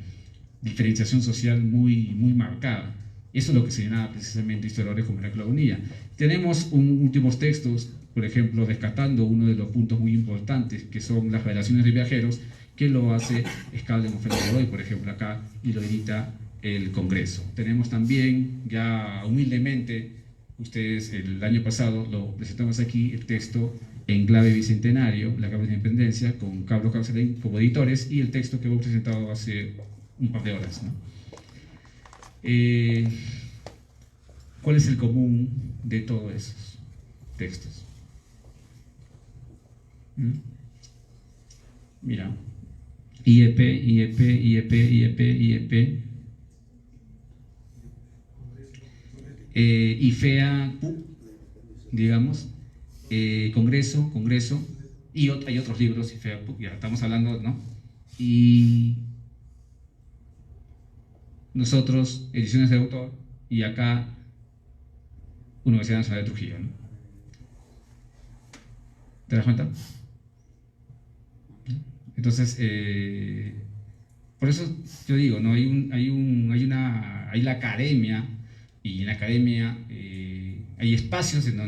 diferenciación social muy, muy marcada. Eso es lo que señalaba precisamente historiadores como Heraclio Bonilla. Tenemos últimos textos, por ejemplo, rescatando uno de los puntos muy importantes, que son las relaciones de viajeros, que lo hace Escalde Monfort de Godoy, por ejemplo, acá, y lo edita el Congreso. Tenemos también, ya humildemente, ustedes el año pasado lo presentamos aquí, el texto En clave bicentenario, la clave de independencia, con Carlos Carcelén como editores, y el texto que hemos presentado hace un par de horas, ¿no? ¿Cuál es el común de todos esos textos? Mira, IEP, IEP, IEP, IEP, IEP, IFEA, digamos, Congreso, y hay otros libros, IFEA, ya estamos hablando, ¿no? Y nosotros, ediciones de autor, y acá, Universidad Nacional de Trujillo, ¿no? ¿Te das cuenta? Entonces, por eso yo digo, ¿no? Hay la academia, y en la academia hay espacios en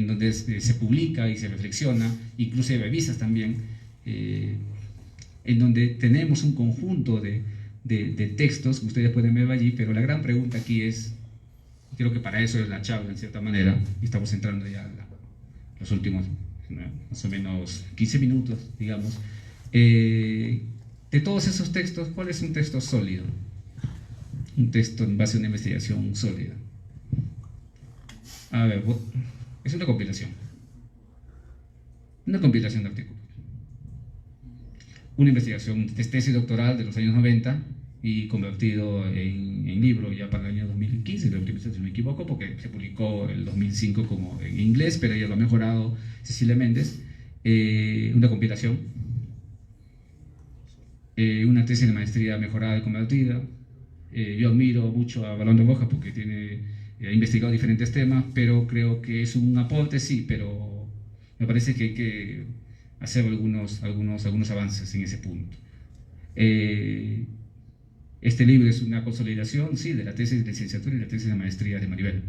donde se publica y se reflexiona, incluso hay revistas también, en donde tenemos un conjunto de textos que ustedes pueden ver allí, pero la gran pregunta aquí es, creo que para eso es la charla en cierta manera, y estamos entrando ya a los últimos, ¿no?, más o menos 15 minutos, digamos. De todos esos textos, ¿cuál es un texto sólido? Un texto en base a una investigación sólida. A ver, es una compilación de artículos. Una investigación de tesis doctoral de los años 90 y convertido en libro ya para el año 2015, si no me equivoco, porque se publicó el 2005 como en inglés, pero ya lo ha mejorado Cecilia Méndez. Una compilación, una tesis de maestría mejorada y convertida. Yo admiro mucho a Balón de Boja porque ha investigado diferentes temas, pero creo que es un aporte, sí, pero me parece que hay que hacer algunos avances en ese punto. Este libro es una consolidación, sí, de la tesis de licenciatura y la tesis de maestría de Maribel.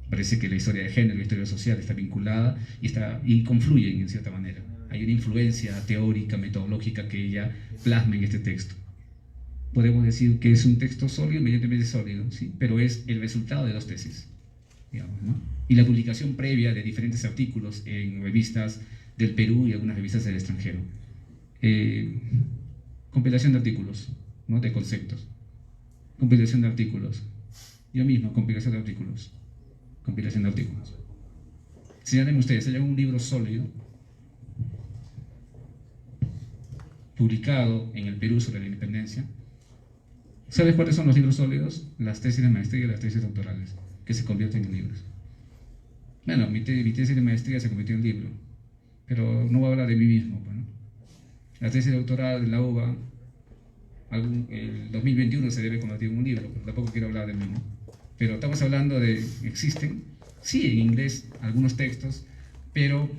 Parece que la historia de género y la historia social está vinculada y confluyen en cierta manera. Hay una influencia teórica, metodológica que ella plasma en este texto. Podemos decir que es un texto sólido, evidentemente sólido, ¿sí? Pero es el resultado de dos tesis, digamos, ¿no? Y la publicación previa de diferentes artículos en revistas del Perú y algunas revistas del extranjero. Compilación de artículos, ¿no?, de conceptos. Compilación de artículos. Yo mismo, compilación de artículos. Compilación de artículos. Señalen ustedes, hay un libro sólido publicado en el Perú sobre la independencia. ¿Sabes cuáles son los libros sólidos? Las tesis de maestría y las tesis doctorales, que se convierten en libros. Bueno, mi tesis de maestría se convirtió en libro, pero no voy a hablar de mí mismo, ¿no? La tesis doctoral de la UBA, el 2021 se debe convertir en un libro, pero tampoco quiero hablar de mí, ¿no? Pero estamos hablando de, existen, sí, en inglés, algunos textos, pero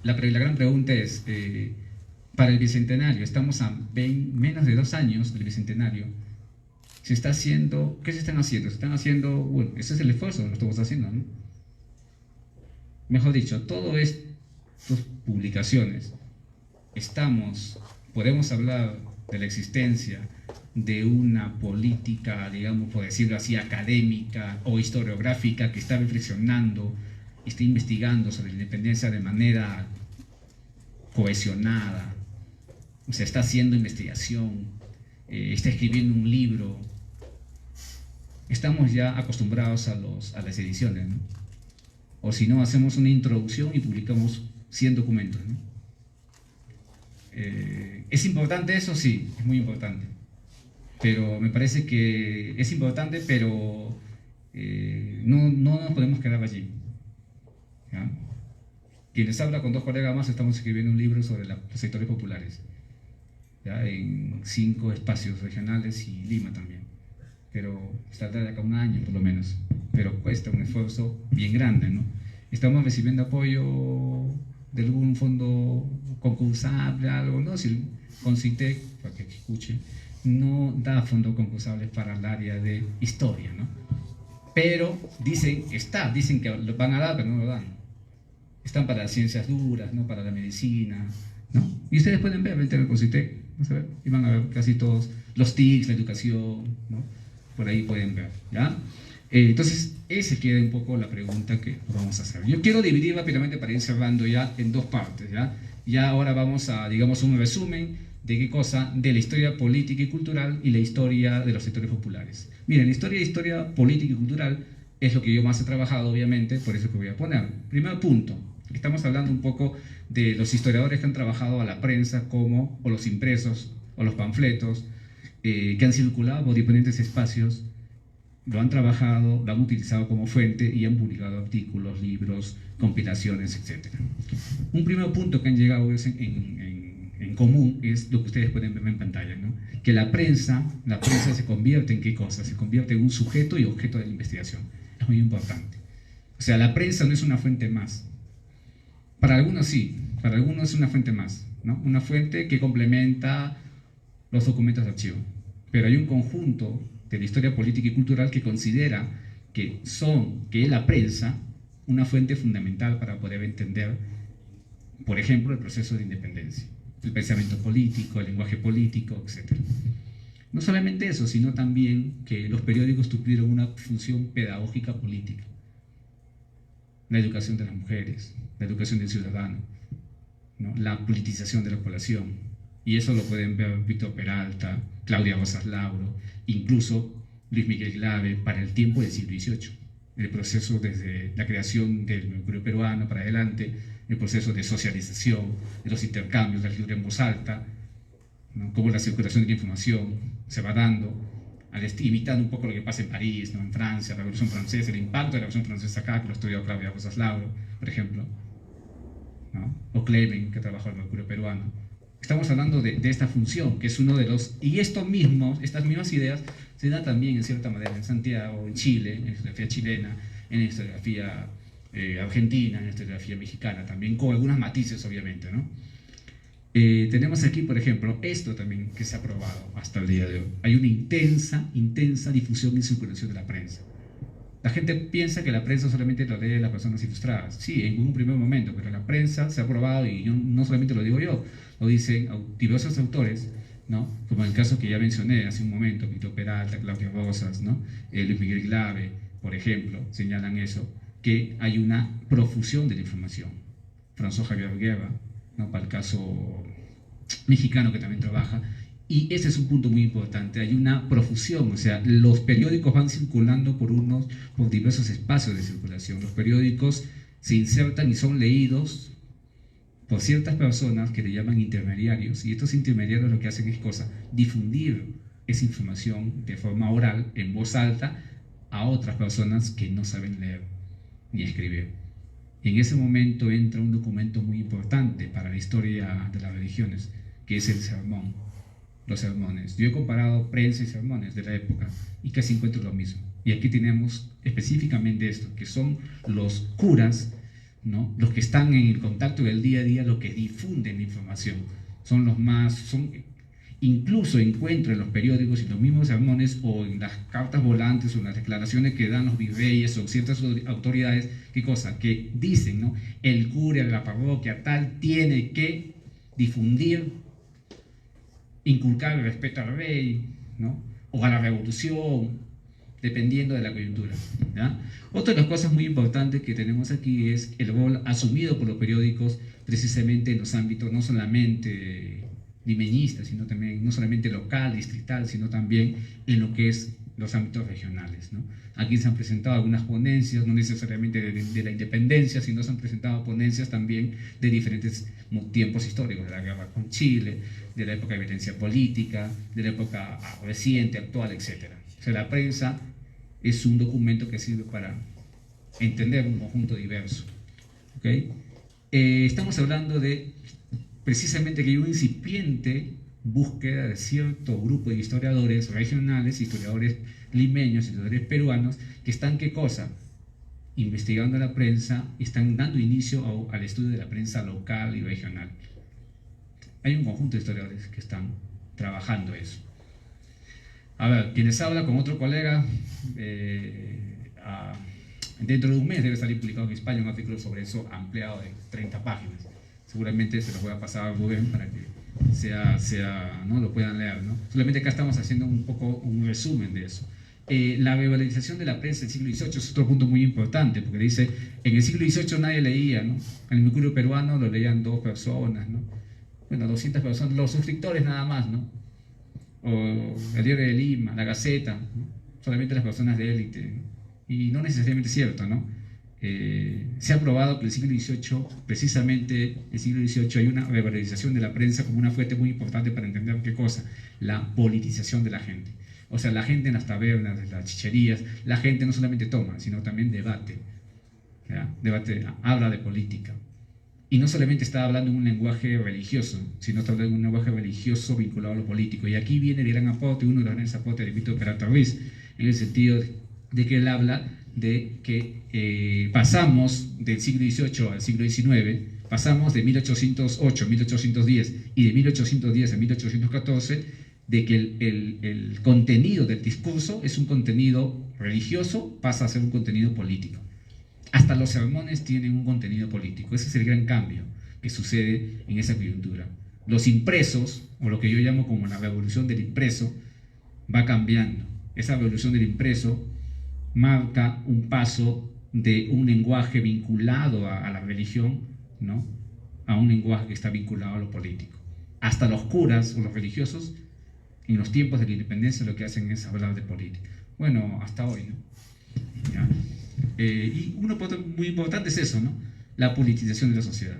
la gran pregunta es, para el Bicentenario, estamos a menos de 2 años del Bicentenario, ¿qué se están haciendo? Se están haciendo, bueno, ese es el esfuerzo que lo estamos haciendo, ¿no? Mejor dicho, todas estas publicaciones, podemos hablar de la existencia de una política, digamos, por decirlo así, académica o historiográfica que está reflexionando está investigando sobre la independencia de manera cohesionada, o sea, está haciendo investigación, está escribiendo un libro, estamos ya acostumbrados a las ediciones, ¿no? O si no, hacemos una introducción y publicamos 100 documentos, ¿no? ¿Es importante eso? Sí, es muy importante. Pero me parece que es importante, pero no nos podemos quedar allí, ¿ya? Quienes habla con 2 colegas más estamos escribiendo un libro sobre los sectores populares, ¿ya? En 5 espacios regionales y Lima también. Pero saldrá de acá un año por lo menos. Pero cuesta un esfuerzo bien grande, ¿no? Estamos recibiendo apoyo de algún fondo concursable, algo, ¿no? Si Concitec, para que escuche, no da fondos concursables para el área de historia, ¿no? Pero dicen que lo van a dar, pero no lo dan. Están para las ciencias duras, ¿no? Para la medicina, ¿no? Y ustedes pueden ver, vente al Concitec, vamos a ver, y van a ver casi todos los TICs, la educación, ¿no? Por ahí pueden ver, ¿ya? Entonces, esa queda un poco la pregunta que vamos a hacer. Yo quiero dividir rápidamente para ir cerrando ya en 2 partes, ¿ya? Ya ahora vamos a, digamos, un resumen de qué cosa, de la historia política y cultural y la historia de los sectores populares. Miren, la historia política y cultural es lo que yo más he trabajado, obviamente, por eso que voy a poner. Primer punto, estamos hablando un poco de los historiadores que han trabajado a la prensa como, o los impresos, o los panfletos, que han circulado por diferentes espacios, lo han trabajado, lo han utilizado como fuente y han publicado artículos, libros, compilaciones, etc. Un primer punto que han llegado en común es lo que ustedes pueden ver en pantalla, ¿no? Que la prensa se convierte en ¿qué cosa? Se convierte en un sujeto y objeto de la investigación. Es muy importante. O sea, la prensa no es una fuente más. Para algunos sí, para algunos es una fuente más, ¿no? Una fuente que complementa los documentos de archivo. Pero hay un conjunto de la historia política y cultural que considera que es la prensa una fuente fundamental para poder entender, por ejemplo, el proceso de independencia, el pensamiento político, el lenguaje político, etc. No solamente eso, sino también que los periódicos tuvieron una función pedagógica política. La educación de las mujeres, la educación del ciudadano, ¿no? La politización de la población. Y eso lo pueden ver Víctor Peralta, Claudia Rosas Lauro, incluso Luis Miguel Glave para el tiempo del siglo XVIII. El proceso desde la creación del Mercurio peruano para adelante, el proceso de socialización, de los intercambios, la lectura en voz alta, ¿no? Cómo la circulación de la información se va dando, imitando un poco lo que pasa en París, ¿no? En Francia, la Revolución Francesa, el impacto de la Revolución Francesa acá, que lo estudió Claudia Rosas Lauro, por ejemplo, ¿no? O Clemen, que trabajó en el Mercurio peruano. Estamos hablando de esta función, que es uno de los... Y estas mismas ideas se dan también, en cierta manera, en Santiago, en Chile, en la historiografía chilena, en la historiografía argentina, en la historiografía mexicana, también con algunos matices, obviamente, ¿no? Tenemos aquí, por ejemplo, esto también que se ha probado hasta el día de hoy. Hay una intensa difusión y circulación de la prensa. La gente piensa que la prensa solamente lo lee las personas ilustradas. Sí, en un primer momento, pero la prensa se ha probado, y no solamente lo digo yo, lo dicen diversos autores, ¿no? Como el caso que ya mencioné hace un momento, Víctor Peralta, Claudia Rosas, ¿no? Luis Miguel Glave, por ejemplo, señalan eso, que hay una profusión de la información. François Javier Guerra, ¿no? Para el caso mexicano que también trabaja. Y ese es un punto muy importante, hay una profusión, o sea, los periódicos van circulando por diversos espacios de circulación. Los periódicos se insertan y son leídos por ciertas personas que le llaman intermediarios, y estos intermediarios lo que hacen es difundir esa información de forma oral, en voz alta, a otras personas que no saben leer ni escribir. Y en ese momento entra un documento muy importante para la historia de las religiones, que es el sermón. Los sermones. Yo he comparado prensa y sermones de la época y casi encuentro lo mismo. Y aquí tenemos específicamente esto, que son los curas, ¿no? Los que están en el contacto del día a día, los que difunden la información. Incluso encuentro en los periódicos y los mismos sermones o en las cartas volantes o en las declaraciones que dan los virreyes o ciertas autoridades, ¿qué cosa? Que dicen, ¿no? El cura de la parroquia tal tiene que difundir, inculcar el respeto al rey, ¿no? O a la revolución, dependiendo de la coyuntura, ¿ya? Otra de las cosas muy importantes que tenemos aquí es el rol asumido por los periódicos precisamente en los ámbitos no solamente limeñistas, sino también no solamente local, distrital, sino también en lo que es los ámbitos regionales, ¿no? Aquí se han presentado algunas ponencias, no necesariamente de la independencia, sino se han presentado ponencias también de diferentes tiempos históricos, de la guerra con Chile, de la época de violencia política, de la época reciente, actual, etc. O sea, la prensa es un documento que sirve para entender un conjunto diverso. ¿Okay? Estamos hablando de precisamente que hay una incipiente búsqueda de cierto grupo de historiadores regionales, historiadores limeños, historiadores peruanos, que están, ¿qué cosa? Investigando la prensa y están dando inicio al estudio de la prensa local y regional. Hay un conjunto de historiadores que están trabajando eso. A ver, quienes habla con otro colega, dentro de un mes debe salir publicado en España un artículo sobre eso ampliado de 30 páginas. Seguramente se los voy a pasar a Rubén para que ¿no? Lo puedan leer, ¿no? Solamente acá estamos haciendo un poco un resumen de eso. La revalorización de la prensa del siglo XVIII es otro punto muy importante, porque dice, en el siglo XVIII nadie leía, ¿no? En el Mercurio peruano lo leían 2 personas, ¿no? Bueno, 200 personas, los suscriptores nada más, ¿no? O el Diario de Lima, la Gaceta, ¿no? Solamente las personas de élite, ¿no? Y no necesariamente es cierto, ¿no? Se ha probado que el siglo XVIII, precisamente el siglo XVIII, hay una revalorización de la prensa como una fuente muy importante para entender qué cosa, la politización de la gente. O sea, la gente en las tabernas, en las chicherías, la gente no solamente toma, sino también debate, ¿ya? Debate, habla de política. Y no solamente está hablando en un lenguaje religioso, sino está hablando en un lenguaje religioso vinculado a lo político. Y aquí viene el gran aporte, uno de los grandes aportes de Víctor Peralta Ruiz, en el sentido de que él habla de que pasamos del siglo XVIII al siglo XIX, pasamos de 1808 a 1810 y de 1810 a 1814, de que el contenido del discurso es un contenido religioso, pasa a ser un contenido político. Hasta los sermones tienen un contenido político. Ese es el gran cambio que sucede en esa coyuntura. Los impresos, o lo que yo llamo como la revolución del impreso, va cambiando. Esa revolución del impreso marca un paso de un lenguaje vinculado a la religión, ¿no? A un lenguaje que está vinculado a lo político. Hasta los curas o los religiosos, en los tiempos de la independencia, lo que hacen es hablar de política. Bueno, hasta hoy, ¿no? ¿Ya? Y un punto muy importante es eso, ¿no? La politización de la sociedad.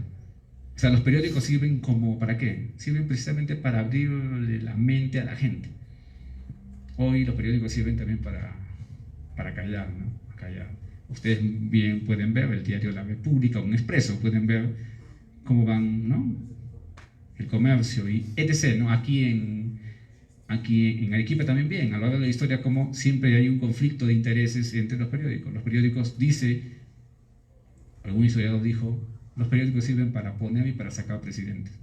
O sea, los periódicos sirven como, ¿para qué? Sirven precisamente para abrirle la mente a la gente. Hoy los periódicos sirven también para callar, ¿no? Callar. Ustedes bien pueden ver el diario La República, un Expreso, pueden ver cómo van, ¿no? El comercio y etc., ¿no? Aquí en Arequipa también bien, a lo largo de la historia, como siempre hay un conflicto de intereses entre los periódicos. Los periódicos, dice, algún historiador dijo, los periódicos sirven para poner y para sacar presidentes,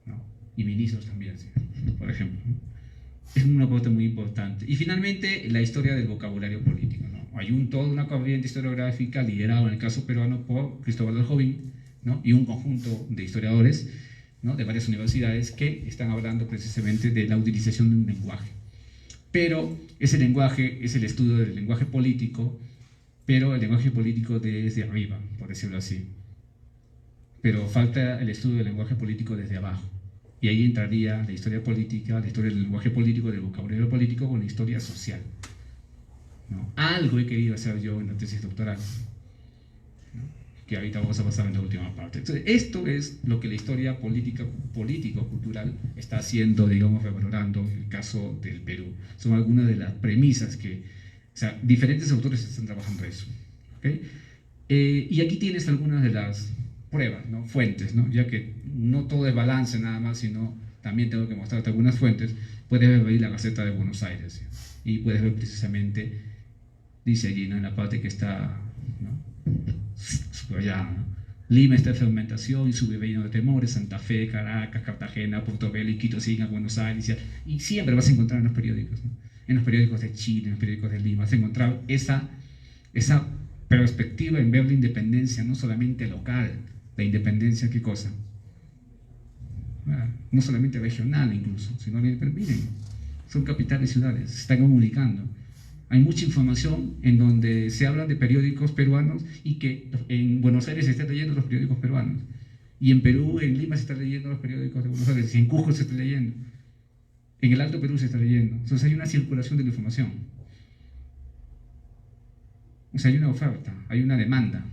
¿no? Y ministros también, ¿sí? Por ejemplo, ¿no? Es una parte muy importante. Y finalmente, la historia del vocabulario político, ¿no? Hay toda una corriente historiográfica liderada en el caso peruano por Cristóbal del Jovín, ¿no? Y un conjunto de historiadores, ¿no? De varias universidades que están hablando precisamente de la utilización de un lenguaje. Pero ese lenguaje es el estudio del lenguaje político, pero el lenguaje político desde arriba, por decirlo así. Pero falta el estudio del lenguaje político desde abajo. Y ahí entraría la historia política, la historia del lenguaje político, del vocabulario político, con la historia social, ¿no? Algo he querido hacer yo en la tesis doctoral, ¿no? Que ahorita vamos a pasar en la última parte. Entonces, esto es lo que la historia político-cultural está haciendo, digamos, revalorando en el caso del Perú. Son algunas de las premisas que, o sea, diferentes autores están trabajando eso, ¿okay? Y aquí tienes algunas de las pruebas, ¿no? Fuentes, ¿no? Ya que no todo es balance nada más, sino también tengo que mostrarte algunas fuentes. Puedes ver ahí la Gaceta de Buenos Aires, ¿sí? Y puedes ver precisamente, dice allí, ¿no? En la parte que está, ¿no? Subrayada, ¿no? Lima está en fermentación y sube reino de temores, Santa Fe, Caracas, Cartagena, Portobelo y Quito siguen a Buenos Aires, y siempre vas a encontrar en los periódicos, ¿no? En los periódicos de Chile, en los periódicos de Lima, vas a encontrar esa perspectiva en ver la independencia no solamente local, la independencia, ¿qué cosa? No solamente regional incluso, sino, pero miren, son capitales ciudades, se están comunicando. Hay mucha información en donde se habla de periódicos peruanos y que en Buenos Aires se están leyendo los periódicos peruanos. Y en Perú, en Lima se están leyendo los periódicos de Buenos Aires, y en Cusco se está leyendo. En el Alto Perú se está leyendo. Entonces hay una circulación de la información. O sea, hay una oferta, hay una demanda,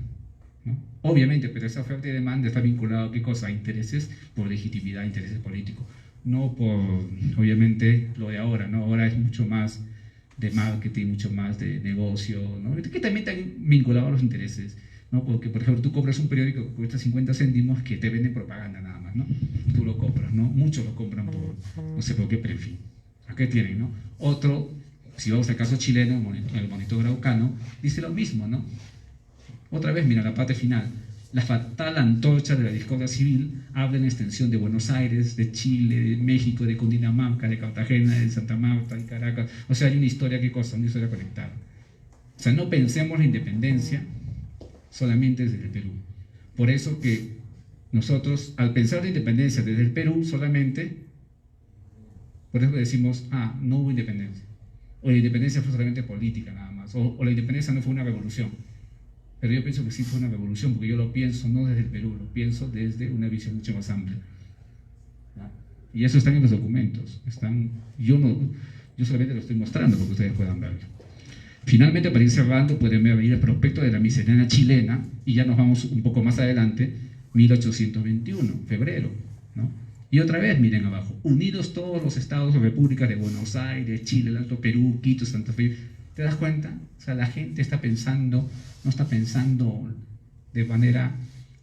¿no? Obviamente, pero esa oferta y demanda está vinculada a qué cosa, a intereses por legitimidad, intereses políticos. No por, obviamente, lo de ahora, ¿no? Ahora es mucho más de marketing, mucho más de negocio, ¿no? Que también están vinculados a los intereses, ¿no? Porque, por ejemplo, tú compras un periódico que cuesta 50 céntimos que te venden propaganda nada más, ¿no? Tú lo compras, ¿no? Muchos lo compran por, no sé por qué, pero en fin. ¿A qué tienen, no? Otro, si vamos al caso chileno, el Monitor Araucano, dice lo mismo, ¿no? Otra vez, mira la parte final. La fatal antorcha de la discordia civil habla en extensión de Buenos Aires, de Chile, de México, de Cundinamarca, de Cartagena, de Santa Marta, de Caracas. O sea, hay una historia, ¿qué cosa? Una historia conectada. O sea, no pensemos la independencia solamente desde el Perú. Por eso que nosotros, al pensar la independencia desde el Perú solamente, por eso decimos, no hubo independencia. O la independencia fue solamente política nada más. O la independencia no fue una revolución. Pero yo pienso que sí fue una revolución, porque yo lo pienso no desde el Perú, lo pienso desde una visión mucho más amplia. ¿No? Y eso está en los documentos. Yo solamente lo estoy mostrando para que ustedes puedan verlo. Finalmente, para ir cerrando, pueden ver ahí el prospecto de la miscelánea chilena, y ya nos vamos un poco más adelante, 1821, febrero, ¿no? Y otra vez, miren abajo, unidos todos los estados o repúblicas de Buenos Aires, Chile, el Alto Perú, Quito, Santa Fe. ¿Te das cuenta? O sea, la gente está pensando, no está pensando de manera...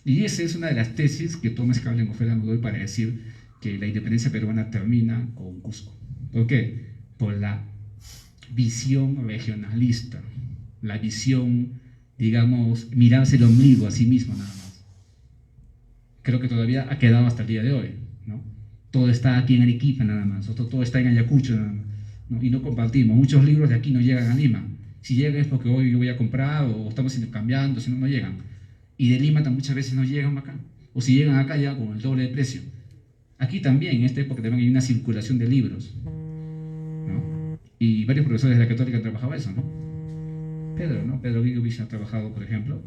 Y esa es una de las tesis que Tomás Carlen Ofelia nos doy para decir que la independencia peruana termina con Cusco. ¿Por qué? Por la visión regionalista, la visión, digamos, mirarse el ombligo a sí mismo nada más. Creo que todavía ha quedado hasta el día de hoy, ¿no? Todo está aquí en Arequipa nada más, todo está en Ayacucho nada más, ¿no? Y no compartimos. Muchos libros de aquí no llegan a Lima. Si llegan es porque hoy yo voy a comprar o estamos intercambiando, si no, no llegan. Y de Lima muchas veces no llegan acá. O si llegan acá ya con el doble de precio. Aquí también, en esta época también hay una circulación de libros, ¿no? Y varios profesores de la Católica han trabajado eso, ¿no? Pedro Gigovich ha trabajado, por ejemplo,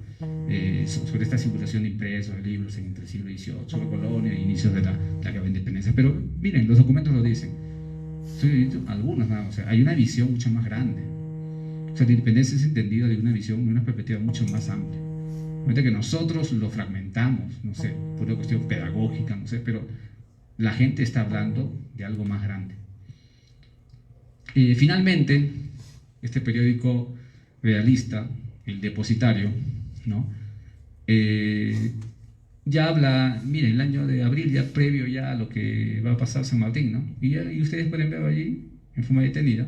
sobre esta circulación de impresos, de libros entre el siglo XVIII, la colonia e inicios de la Guerra de Independencia. Pero miren, los documentos lo dicen. Algunos, ¿no? O sea, hay una visión mucho más grande. O sea, la independencia es entendida de una visión, de una perspectiva mucho más amplia. Realmente que nosotros lo fragmentamos, no sé, por una cuestión pedagógica, no sé, pero la gente está hablando de algo más grande. Finalmente, este periódico realista, El Depositario, ¿no? Ya habla, miren, el año de abril, ya previo ya a lo que va a pasar San Martín, ¿no? Y ustedes pueden ver allí, en forma detenida,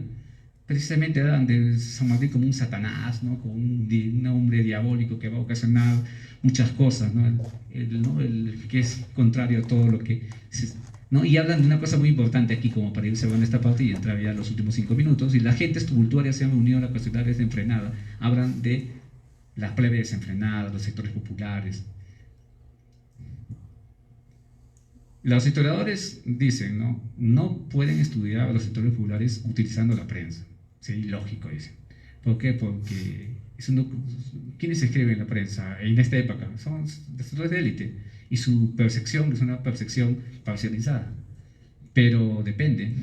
precisamente hablan de San Martín como un Satanás, ¿no? Como un hombre diabólico que va a ocasionar muchas cosas, ¿no? El que es contrario a todo lo que... ¿no? Y hablan de una cosa muy importante aquí, como para ir cerrando esta parte y entrar ya a los últimos 5 minutos, y las gentes tumultuarias se han unido a la sociedad desenfrenada. Hablan de las plebes desenfrenadas, los sectores populares. Los historiadores dicen, no pueden estudiar a los sectores populares utilizando la prensa. Sí, ilógico, dicen. ¿Por qué? Porque ¿quiénes escriben en la prensa en esta época? Son sectores de élite, y su percepción es una percepción parcializada. Pero depende,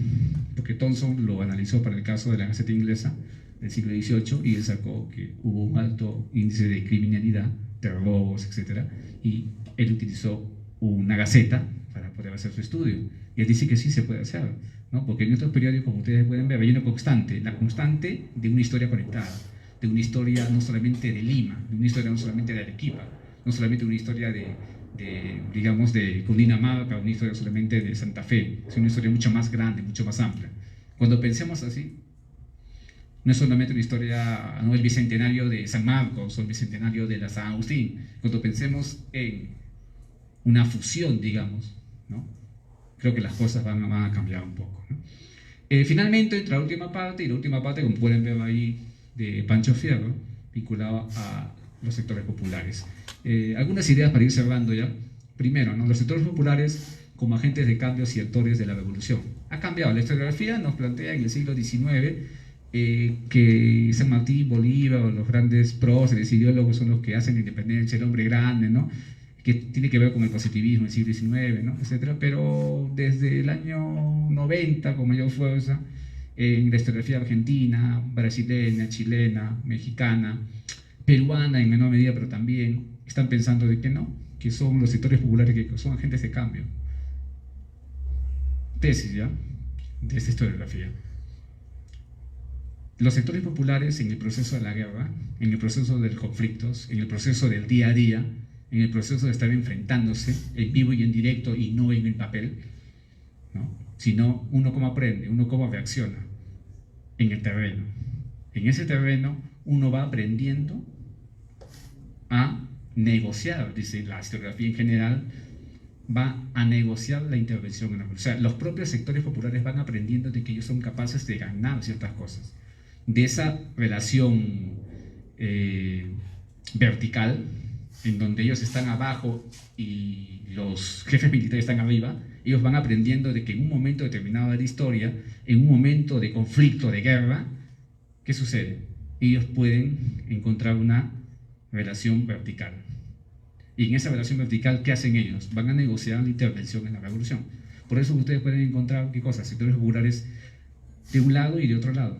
porque Thomson lo analizó para el caso de la Gaceta inglesa del siglo XVIII, y él sacó que hubo un alto índice de criminalidad, de robos, etc. Y él utilizó una gaceta para poder hacer su estudio. Y él dice que sí se puede hacer, ¿no? Porque en estos periódicos, como ustedes pueden ver, hay una constante, la constante de una historia conectada, de una historia no solamente de Lima, de una historia no solamente de Arequipa, no solamente una historia digamos, de Cundinamarca, una historia solamente de Santa Fe, es una historia mucho más grande, mucho más amplia. Cuando pensemos así, no es solamente una historia, no el bicentenario de San Marcos o el bicentenario de la San Agustín. Cuando pensemos en una fusión, digamos, ¿no? Creo que las cosas van a cambiar un poco, ¿no? Finalmente, entre la última parte, como pueden ver ahí, de Pancho Fierro, vinculado a los sectores populares. Algunas ideas para ir cerrando ya. Primero, ¿no? Los sectores populares como agentes de cambios y actores de la revolución. Ha cambiado. La historiografía nos plantea en el siglo XIX que San Martín, Bolívar o los grandes próceres, ideólogos son los que hacen la independencia, el hombre grande, ¿no? Que tiene que ver con el positivismo del siglo XIX, ¿no? Etcétera. Pero desde el año 90, con mayor fuerza, en la historiografía argentina, brasileña, chilena, mexicana, peruana en menor medida, pero también están pensando de que no, que son los sectores populares que son agentes de cambio. Tesis, ¿ya? De esta historiografía. Los sectores populares en el proceso de la guerra, en el proceso de los conflictos, en el proceso del día a día, en el proceso de estar enfrentándose en vivo y en directo y no en el papel, ¿no? Sino uno cómo aprende, uno cómo reacciona en el terreno. En ese terreno uno va aprendiendo a negociar, dice la historiografía en general, va a negociar la intervención en la... O sea, los propios sectores populares van aprendiendo de que ellos son capaces de ganar ciertas cosas. De esa relación vertical, en donde ellos están abajo y los jefes militares están arriba, ellos van aprendiendo de que en un momento determinado de la historia, en un momento de conflicto, de guerra, ¿qué sucede? Ellos pueden encontrar una relación vertical. Y en esa relación vertical, ¿qué hacen ellos? Van a negociar la intervención en la revolución. Por eso ustedes pueden encontrar, ¿qué cosas? Sectores populares de un lado y de otro lado.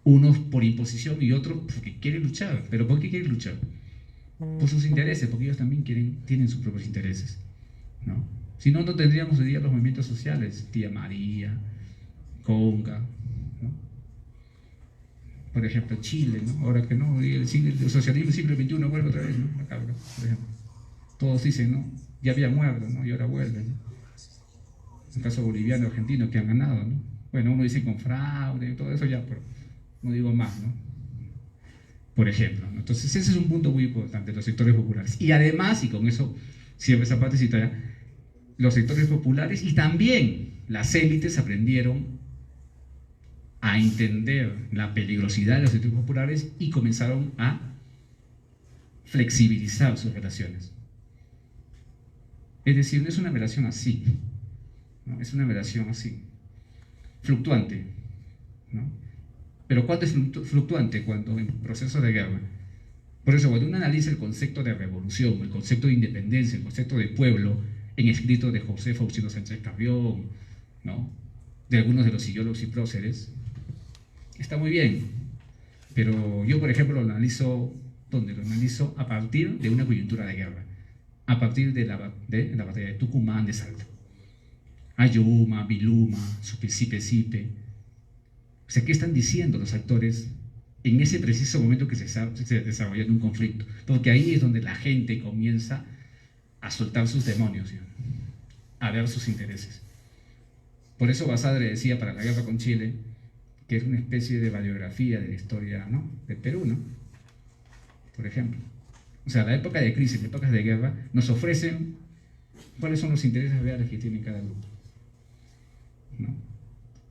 Unos por imposición y otros porque quieren luchar. ¿Pero por qué quieren luchar? Por sus intereses, porque ellos también tienen sus propios intereses, ¿no? Si no, no tendríamos hoy día los movimientos sociales, Tía María, Conga, ¿no? Por ejemplo, Chile, ¿no? Ahora que no, el socialismo del siglo XXI vuelve otra vez, ¿no? La carga, por ejemplo. Todos dicen, ¿no? Ya había muerto, ¿no? Y ahora vuelven, ¿no? El caso boliviano, argentino, que han ganado, ¿no? Bueno, uno dice con fraude, todo eso ya, pero no digo más, ¿no? Por ejemplo, ¿no? Entonces ese es un punto muy importante, los sectores populares. Y además, y con eso cierro esa partecita, los sectores populares y también las élites aprendieron a entender la peligrosidad de los sectores populares y comenzaron a flexibilizar sus relaciones. Es decir, no es una relación así, ¿no? Es una relación así, fluctuante, ¿no? Pero ¿cuándo es fluctuante? Cuando en procesos de guerra. Por eso, cuando uno analiza el concepto de revolución, el concepto de independencia, el concepto de pueblo, en escritos de José Faustino Sánchez Carrión, ¿no? De algunos de los ideólogos y próceres, está muy bien. Pero yo, por ejemplo, lo analizo, ¿dónde? Lo analizo a partir de una coyuntura de guerra, a partir de la batalla de Tucumán, de Salta. Ayohuma, Viluma, Sipe. O sea, ¿qué están diciendo los actores en ese preciso momento que se desarrolla un conflicto? Porque ahí es donde la gente comienza a soltar sus demonios, ¿sí? A ver sus intereses. Por eso Basadre decía para la guerra con Chile que es una especie de radiografía de la historia, ¿no? De Perú, ¿no? Por ejemplo. O sea, la época de crisis, las épocas de guerra, nos ofrecen cuáles son los intereses reales que tiene cada grupo, ¿no?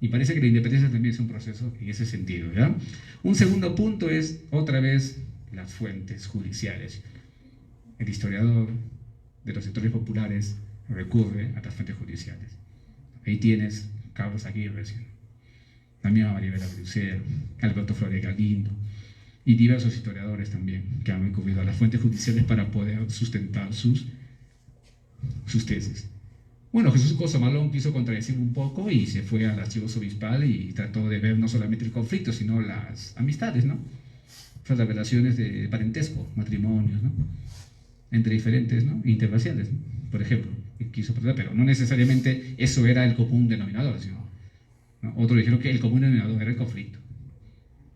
Y parece que la independencia también es un proceso en ese sentido, ¿ya? Un segundo punto es, otra vez, las fuentes judiciales. El historiador de los sectores populares recurre a las fuentes judiciales. Ahí tienes Carlos Aguirre, la misma Maribela Brucea, Alberto Flores Galindo, y diversos historiadores también que han recurrido a las fuentes judiciales para poder sustentar sus tesis. Bueno, Jesús Cosomalón quiso contradecir un poco y se fue al archivo obispal y trató de ver no solamente el conflicto, sino las amistades, ¿no? O sea, las relaciones de parentesco, matrimonios, ¿no? Entre diferentes, ¿no? Interraciales, ¿no? Por ejemplo, quiso tratar, pero no necesariamente eso era el común denominador, ¿no? Otros dijeron que el común denominador era el conflicto.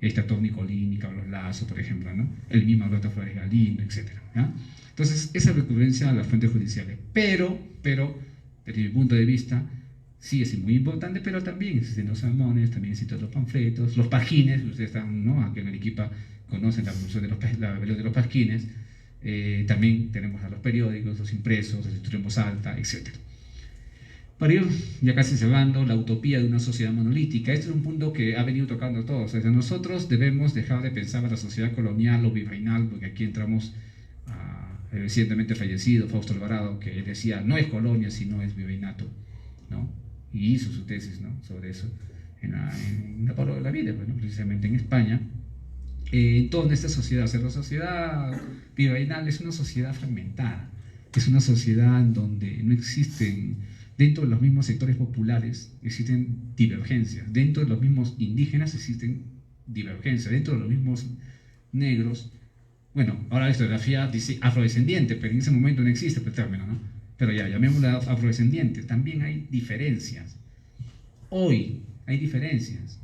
Ahí está Tony Colín y Carlos Lazo, por ejemplo, ¿no? El mismo Alberto Flores Galindo, etc. ¿no? Entonces, esa recurrencia a las fuentes judiciales. Pero, desde mi punto de vista, sí es muy importante, pero también existen los sermones, también existen los panfletos, los pasquines, ustedes están, ¿no? Aquí en Arequipa conocen la rebelión de los pasquines, también tenemos a los periódicos, los impresos, los estudios en voz alta, etc. Para ir ya casi cerrando, la utopía de una sociedad monolítica. Este es un punto que ha venido tocando todos. O sea, nosotros debemos dejar de pensar en la sociedad colonial o virreinal, porque aquí entramos el recientemente fallecido Fausto Alvarado, que él decía, no es colonia, sino es virreinato, ¿no? Y hizo su tesis, ¿no? Sobre eso. en la Pablo de la Vida, bueno, precisamente en España. Toda esta sociedad, o sea, la sociedad virreinal es una sociedad fragmentada, es una sociedad en donde no existen, dentro de los mismos sectores populares existen divergencias, dentro de los mismos indígenas existen divergencias, dentro de los mismos negros. Bueno, ahora la historiografía dice afrodescendiente, pero en ese momento no existe el término, ¿no? Pero ya, llamémosla afrodescendiente, también hay diferencias. Hoy hay diferencias.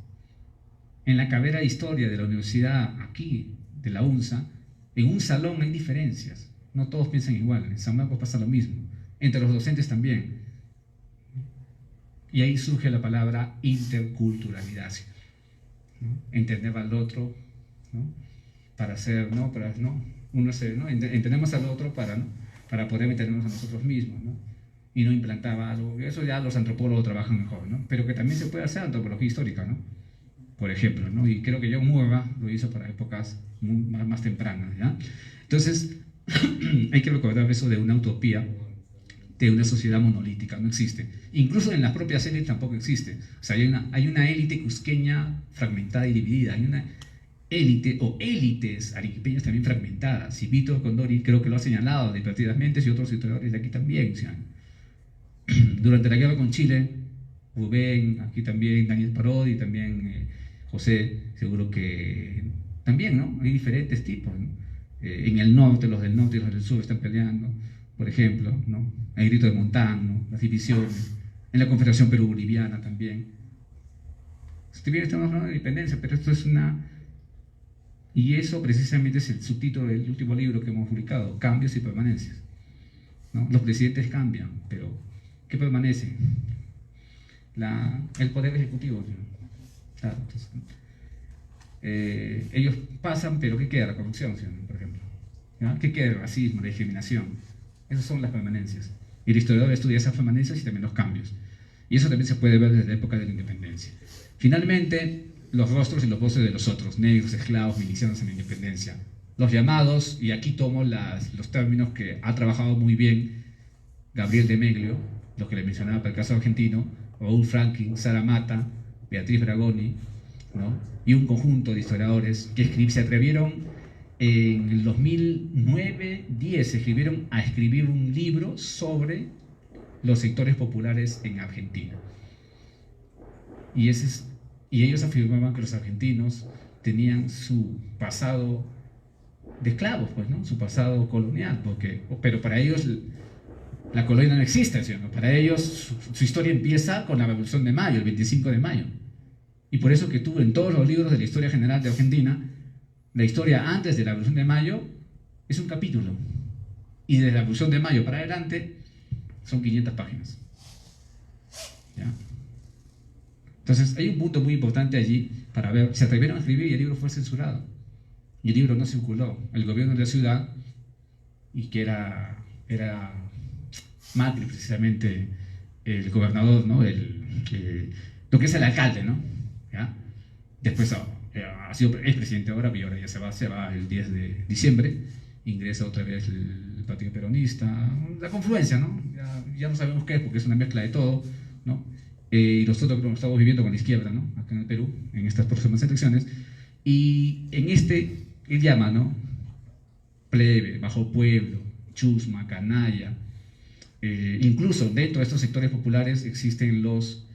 En la carrera de historia de la universidad aquí, de la UNSA, en un salón hay diferencias. No todos piensan igual. En San Marcos pasa lo mismo. Entre los docentes también. Y ahí surge la palabra interculturalidad, ¿no? Entender al otro, ¿no? Para ser, ¿no? Para, ¿no? Uno se, ¿no? Entendemos al otro para, ¿no? Para poder entendernos a nosotros mismos, ¿no? Y no implantar algo. Eso ya los antropólogos trabajan mejor, ¿no? Pero que también se puede hacer antropología histórica, ¿no? Por ejemplo, ¿no? Y creo que John Murray lo hizo para épocas más tempranas, ¿ya? Entonces, hay que recordar eso de una utopía, de una sociedad monolítica, no existe. Incluso en las propias élites tampoco existe. O sea, hay una élite cusqueña fragmentada y dividida, hay una élite o élites arequipeñas también fragmentadas. Y Víctor Condori creo que lo ha señalado repetidamente, y otros historiadores de aquí también. O sea, durante la guerra con Chile, Rubén, aquí también Daniel Parodi, también José, seguro que también, ¿no? Hay diferentes tipos, ¿no? En el norte, los del norte y los del sur están peleando, por ejemplo, ¿no? Hay grito de Montán, ¿no? Las divisiones, en la Confederación Perú-Boliviana también. Si bien estamos hablando de independencia, pero esto es una... Y eso precisamente es el subtítulo del último libro que hemos publicado, Cambios y Permanencias, ¿no? Los presidentes cambian, pero ¿qué permanece? El poder ejecutivo, ¿no? Claro, entonces, ellos pasan, pero ¿qué queda? La corrupción, ¿sí? Por ejemplo, ¿no? ¿Qué queda? El racismo, la discriminación. Esas son las permanencias. Y el historiador estudia esas permanencias y también los cambios. Y eso también se puede ver desde la época de la independencia. Finalmente, los rostros y los voces de los otros, negros, esclavos, milicianos en la independencia. Los llamados, y aquí tomo los términos que ha trabajado muy bien Gabriel de Meglio, los que le mencionaba para el caso argentino, Raúl Franklin, Sara Mata, Beatriz Bragoni, ¿no? Y un conjunto de historiadores que se atrevieron en el 2009-10, se escribieron a escribir un libro sobre los sectores populares en Argentina. Y ellos afirmaban que los argentinos tenían su pasado de esclavos, pues, ¿no? Su pasado colonial, pero para ellos la colonia no existe, ¿sí? Para ellos su historia empieza con la Revolución de Mayo, el 25 de mayo. Y por eso que tú en todos los libros de la historia general de Argentina, la historia antes de la Revolución de Mayo es un capítulo. Y desde la Revolución de Mayo para adelante son 500 páginas. ¿Ya? Entonces hay un punto muy importante allí para ver, se atrevieron a escribir y el libro fue censurado. Y el libro no circuló. El gobierno de la ciudad, y que era Macri precisamente, el gobernador, ¿no? Lo que es el alcalde, ¿no? ¿Ya? Después es presidente ahora, y ahora ya se va el 10 de diciembre, ingresa otra vez el Partido Peronista, la confluencia, ¿no? Ya no sabemos qué es, porque es una mezcla de todo, ¿no? Y nosotros lo estamos viviendo con la izquierda, ¿no? Acá en el Perú, en estas próximas elecciones, y en él llama, ¿no? Plebe, bajo pueblo, chusma, canalla, incluso dentro de estos sectores populares existen los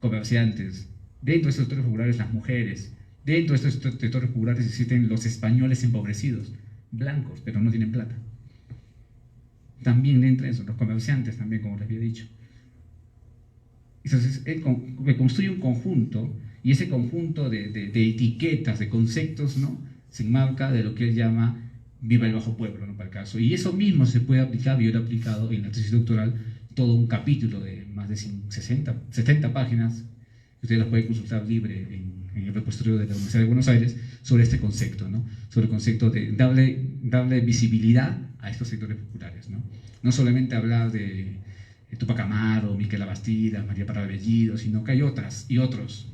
comerciantes, dentro de estos sectores populares las mujeres, dentro de estos sectores populares existen los españoles empobrecidos, blancos, pero no tienen plata. También entra eso, los comerciantes también, como les había dicho. Entonces, construye un conjunto, y ese conjunto de etiquetas, de conceptos, ¿no? Se enmarca de lo que él llama Viva el Bajo Pueblo, ¿no? Para el caso. Y eso mismo se puede aplicar, yo lo he aplicado en la tesis doctoral, todo un capítulo de más de 70 páginas, que ustedes las pueden consultar libre en el repositorio de la Universidad de Buenos Aires, sobre este concepto, ¿no? Sobre el concepto de darle visibilidad a estos sectores populares, ¿no? No solamente hablar de Tupac Amaru, Miquel Bastida, María Parra de Bellido, sino que hay otras y otros,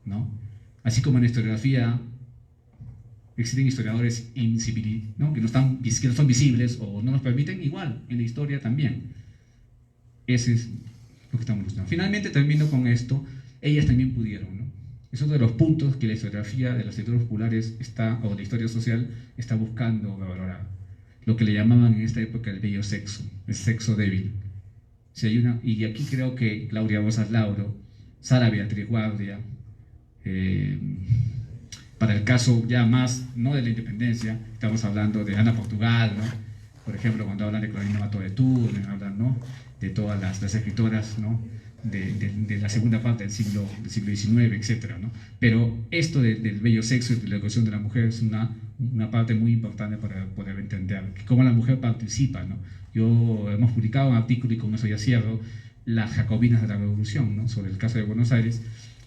¿no? Así como en la historiografía existen historiadores ¿no? que no son visibles o no nos permiten, igual en la historia también. Ese es lo que estamos buscando. Finalmente termino con esto. Ellas también pudieron, ¿no? Es uno de los puntos que la historiografía de las lecturas populares o la historia social está buscando valorar. Lo que le llamaban en esta época el bello sexo, el sexo débil. Si hay y aquí creo que Claudia Rosas Lauro, Sara Beatriz Guardia, para el caso ya más, no de la independencia, estamos hablando de Ana Portugal, ¿no? Por ejemplo, cuando hablan de Clorinda Mato de Tours, hablan, ¿no?, de todas las escritoras, ¿no?, de la segunda parte del siglo XIX, etc., ¿no? Pero esto del bello sexo y de la educación de la mujer es una parte muy importante para poder entender cómo la mujer participa, ¿no? Hemos publicado un artículo, y con eso ya cierro, Las Jacobinas de la Revolución, ¿no?, sobre el caso de Buenos Aires,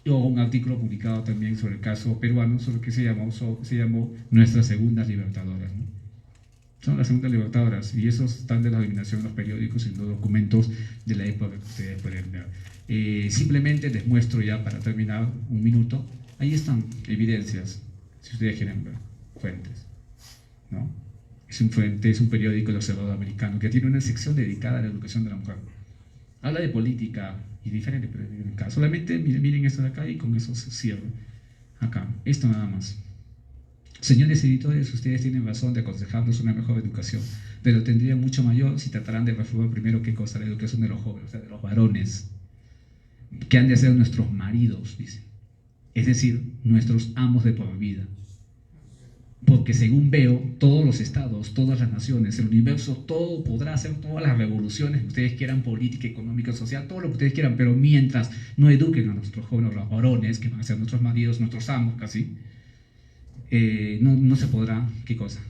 o un artículo publicado también sobre el caso peruano, sobre el que se llamó Nuestras Segundas Libertadoras, ¿no? Son las segundas libertadoras, y esos están de la dominación en los periódicos y en los documentos de la época que ustedes pueden ver. Simplemente les muestro ya para terminar un minuto. Ahí están evidencias, si ustedes quieren ver, fuentes, ¿no? Es un periódico, El Observador Americano, que tiene una sección dedicada a la educación de la mujer. Habla de política y diferente, pero acá solamente miren esto de acá, y con eso se cierra. Acá, esto nada más. Señores editores, ustedes tienen razón de aconsejarnos una mejor educación, pero tendría mucho mayor si trataran de reformar primero qué cosa, la educación de los jóvenes, o sea, de los varones, que han de ser nuestros maridos, dicen. Es decir, nuestros amos de por vida. Porque según veo, todos los estados, todas las naciones, el universo, todo podrá hacer todas las revoluciones que ustedes quieran, política, económica, social, todo lo que ustedes quieran, pero mientras no eduquen a nuestros jóvenes, los varones, que van a ser nuestros maridos, nuestros amos casi, no se podrá, ¿qué cosa?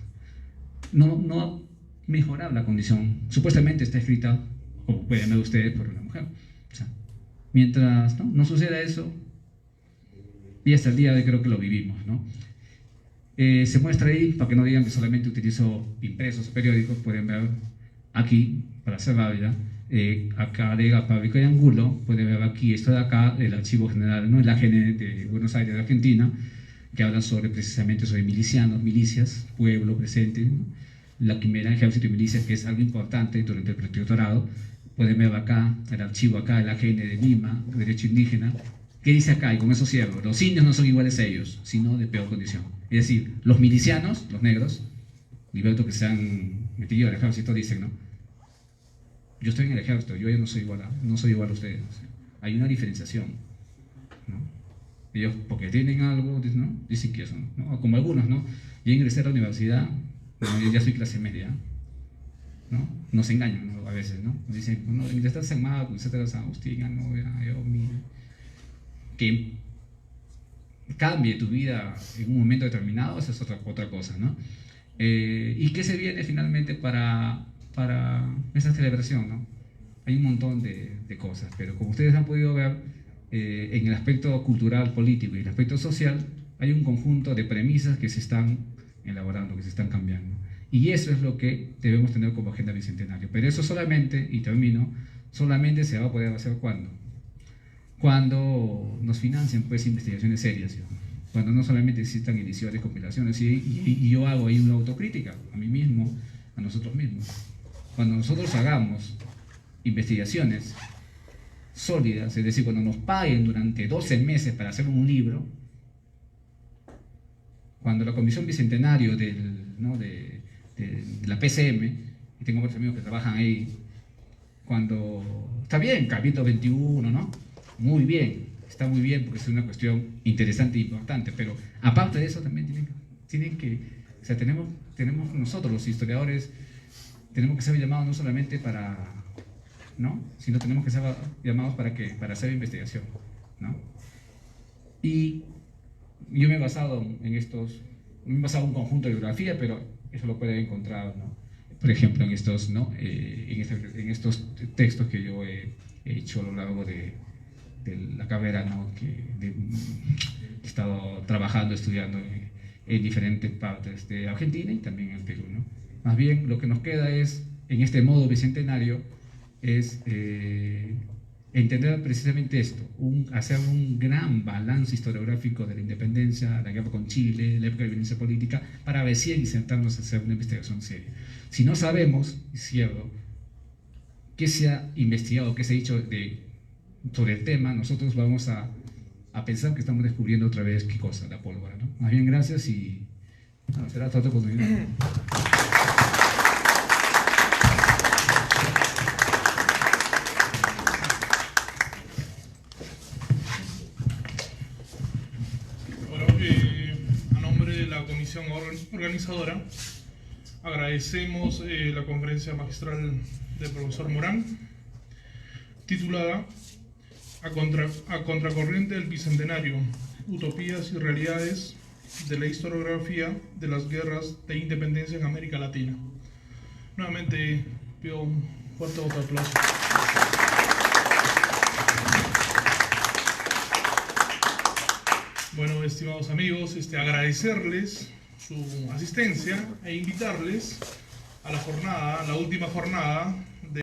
No mejorar la condición. Supuestamente está escrita, como pueden ver ustedes, por una mujer. O sea, mientras no suceda eso, y hasta el día de hoy creo que lo vivimos, ¿no? Se muestra ahí, para que no digan que solamente utilizo impresos o periódicos, pueden ver aquí, para hacer válida, acá de Fábrica y Angulo, pueden ver aquí, esto de acá, el Archivo General, ¿no?, el AGN de Buenos Aires, de Argentina, que hablan precisamente sobre milicianos, milicias, pueblo presente, ¿no?, la quimera, ejército y milicias, que es algo importante durante el protectorado. Pueden ver acá, el archivo acá, el AGN de Lima, Derecho Indígena, que dice acá, y con eso cierro: los indios no son iguales a ellos, sino de peor condición. Es decir, los milicianos, los negros, libertos que se han metido al ejército, dicen, ¿no?, yo estoy en el ejército, yo ya no soy igual a ustedes. Hay una diferenciación, ¿no? Ellos, porque tienen algo, ¿no?, dicen que son, ¿no? Como algunos, ¿no?, yo ingresé a la universidad, ¿no?, yo ya soy clase media, ¿no? Nos engañan, ¿no?, a veces, ¿no? Nos dicen, no, ingresaste en Maco, ingresaste a San Agustín, no, que cambie tu vida en un momento determinado, esa es otra cosa, ¿no? ¿Y qué se viene finalmente para esa celebración, ¿no? Hay un montón de cosas, pero como ustedes han podido ver, en el aspecto cultural, político y el aspecto social, hay un conjunto de premisas que se están elaborando, que se están cambiando. Y eso es lo que debemos tener como agenda bicentenario. Pero eso solamente, y termino, solamente se va a poder hacer cuando nos financien, pues, investigaciones serias, ¿sí?, cuando no solamente existan ediciones, compilaciones, y yo hago ahí una autocrítica a mí mismo, a nosotros mismos. Cuando nosotros hagamos investigaciones sólidas, es decir, cuando nos paguen durante 12 meses para hacer un libro, cuando la Comisión Bicentenario de la PCM, y tengo otros amigos que trabajan ahí, cuando está bien, Cabildo 21, ¿no?, muy bien, está muy bien, porque es una cuestión interesante e importante, pero aparte de eso también tienen que, o sea, tenemos nosotros los historiadores, tenemos que ser llamados no solamente para, ¿no?, sino tenemos que ser llamados para ¿qué?, para hacer investigación, ¿no? Y yo me he basado en un conjunto de bibliografía, pero eso lo pueden encontrar, ¿no?, por ejemplo, en estos, ¿no?, en estos textos que yo he hecho a lo largo de la carrera, ¿no?, que he estado trabajando, estudiando en diferentes partes de Argentina y también en el Perú, ¿no? Más bien, lo que nos queda es, en este modo bicentenario, es entender precisamente esto, hacer un gran balance historiográfico de la independencia, la guerra con Chile, la época de violencia política, para recién sentarnos a hacer una investigación seria. Si no sabemos, y cierro, qué se ha investigado, qué se ha dicho sobre el tema, nosotros vamos a a pensar que estamos descubriendo otra vez qué cosa, la pólvora, ¿no? Más bien, gracias y será hasta otra oportunidad. Bueno, a nombre de la comisión organizadora, agradecemos la conferencia magistral del profesor Morán, titulada a contracorriente del Bicentenario, utopías y realidades de la historiografía de las guerras de independencia en América Latina. Nuevamente pido un fuerte voto de aplauso. Bueno, estimados amigos, agradecerles su asistencia e invitarles a la jornada, la última jornada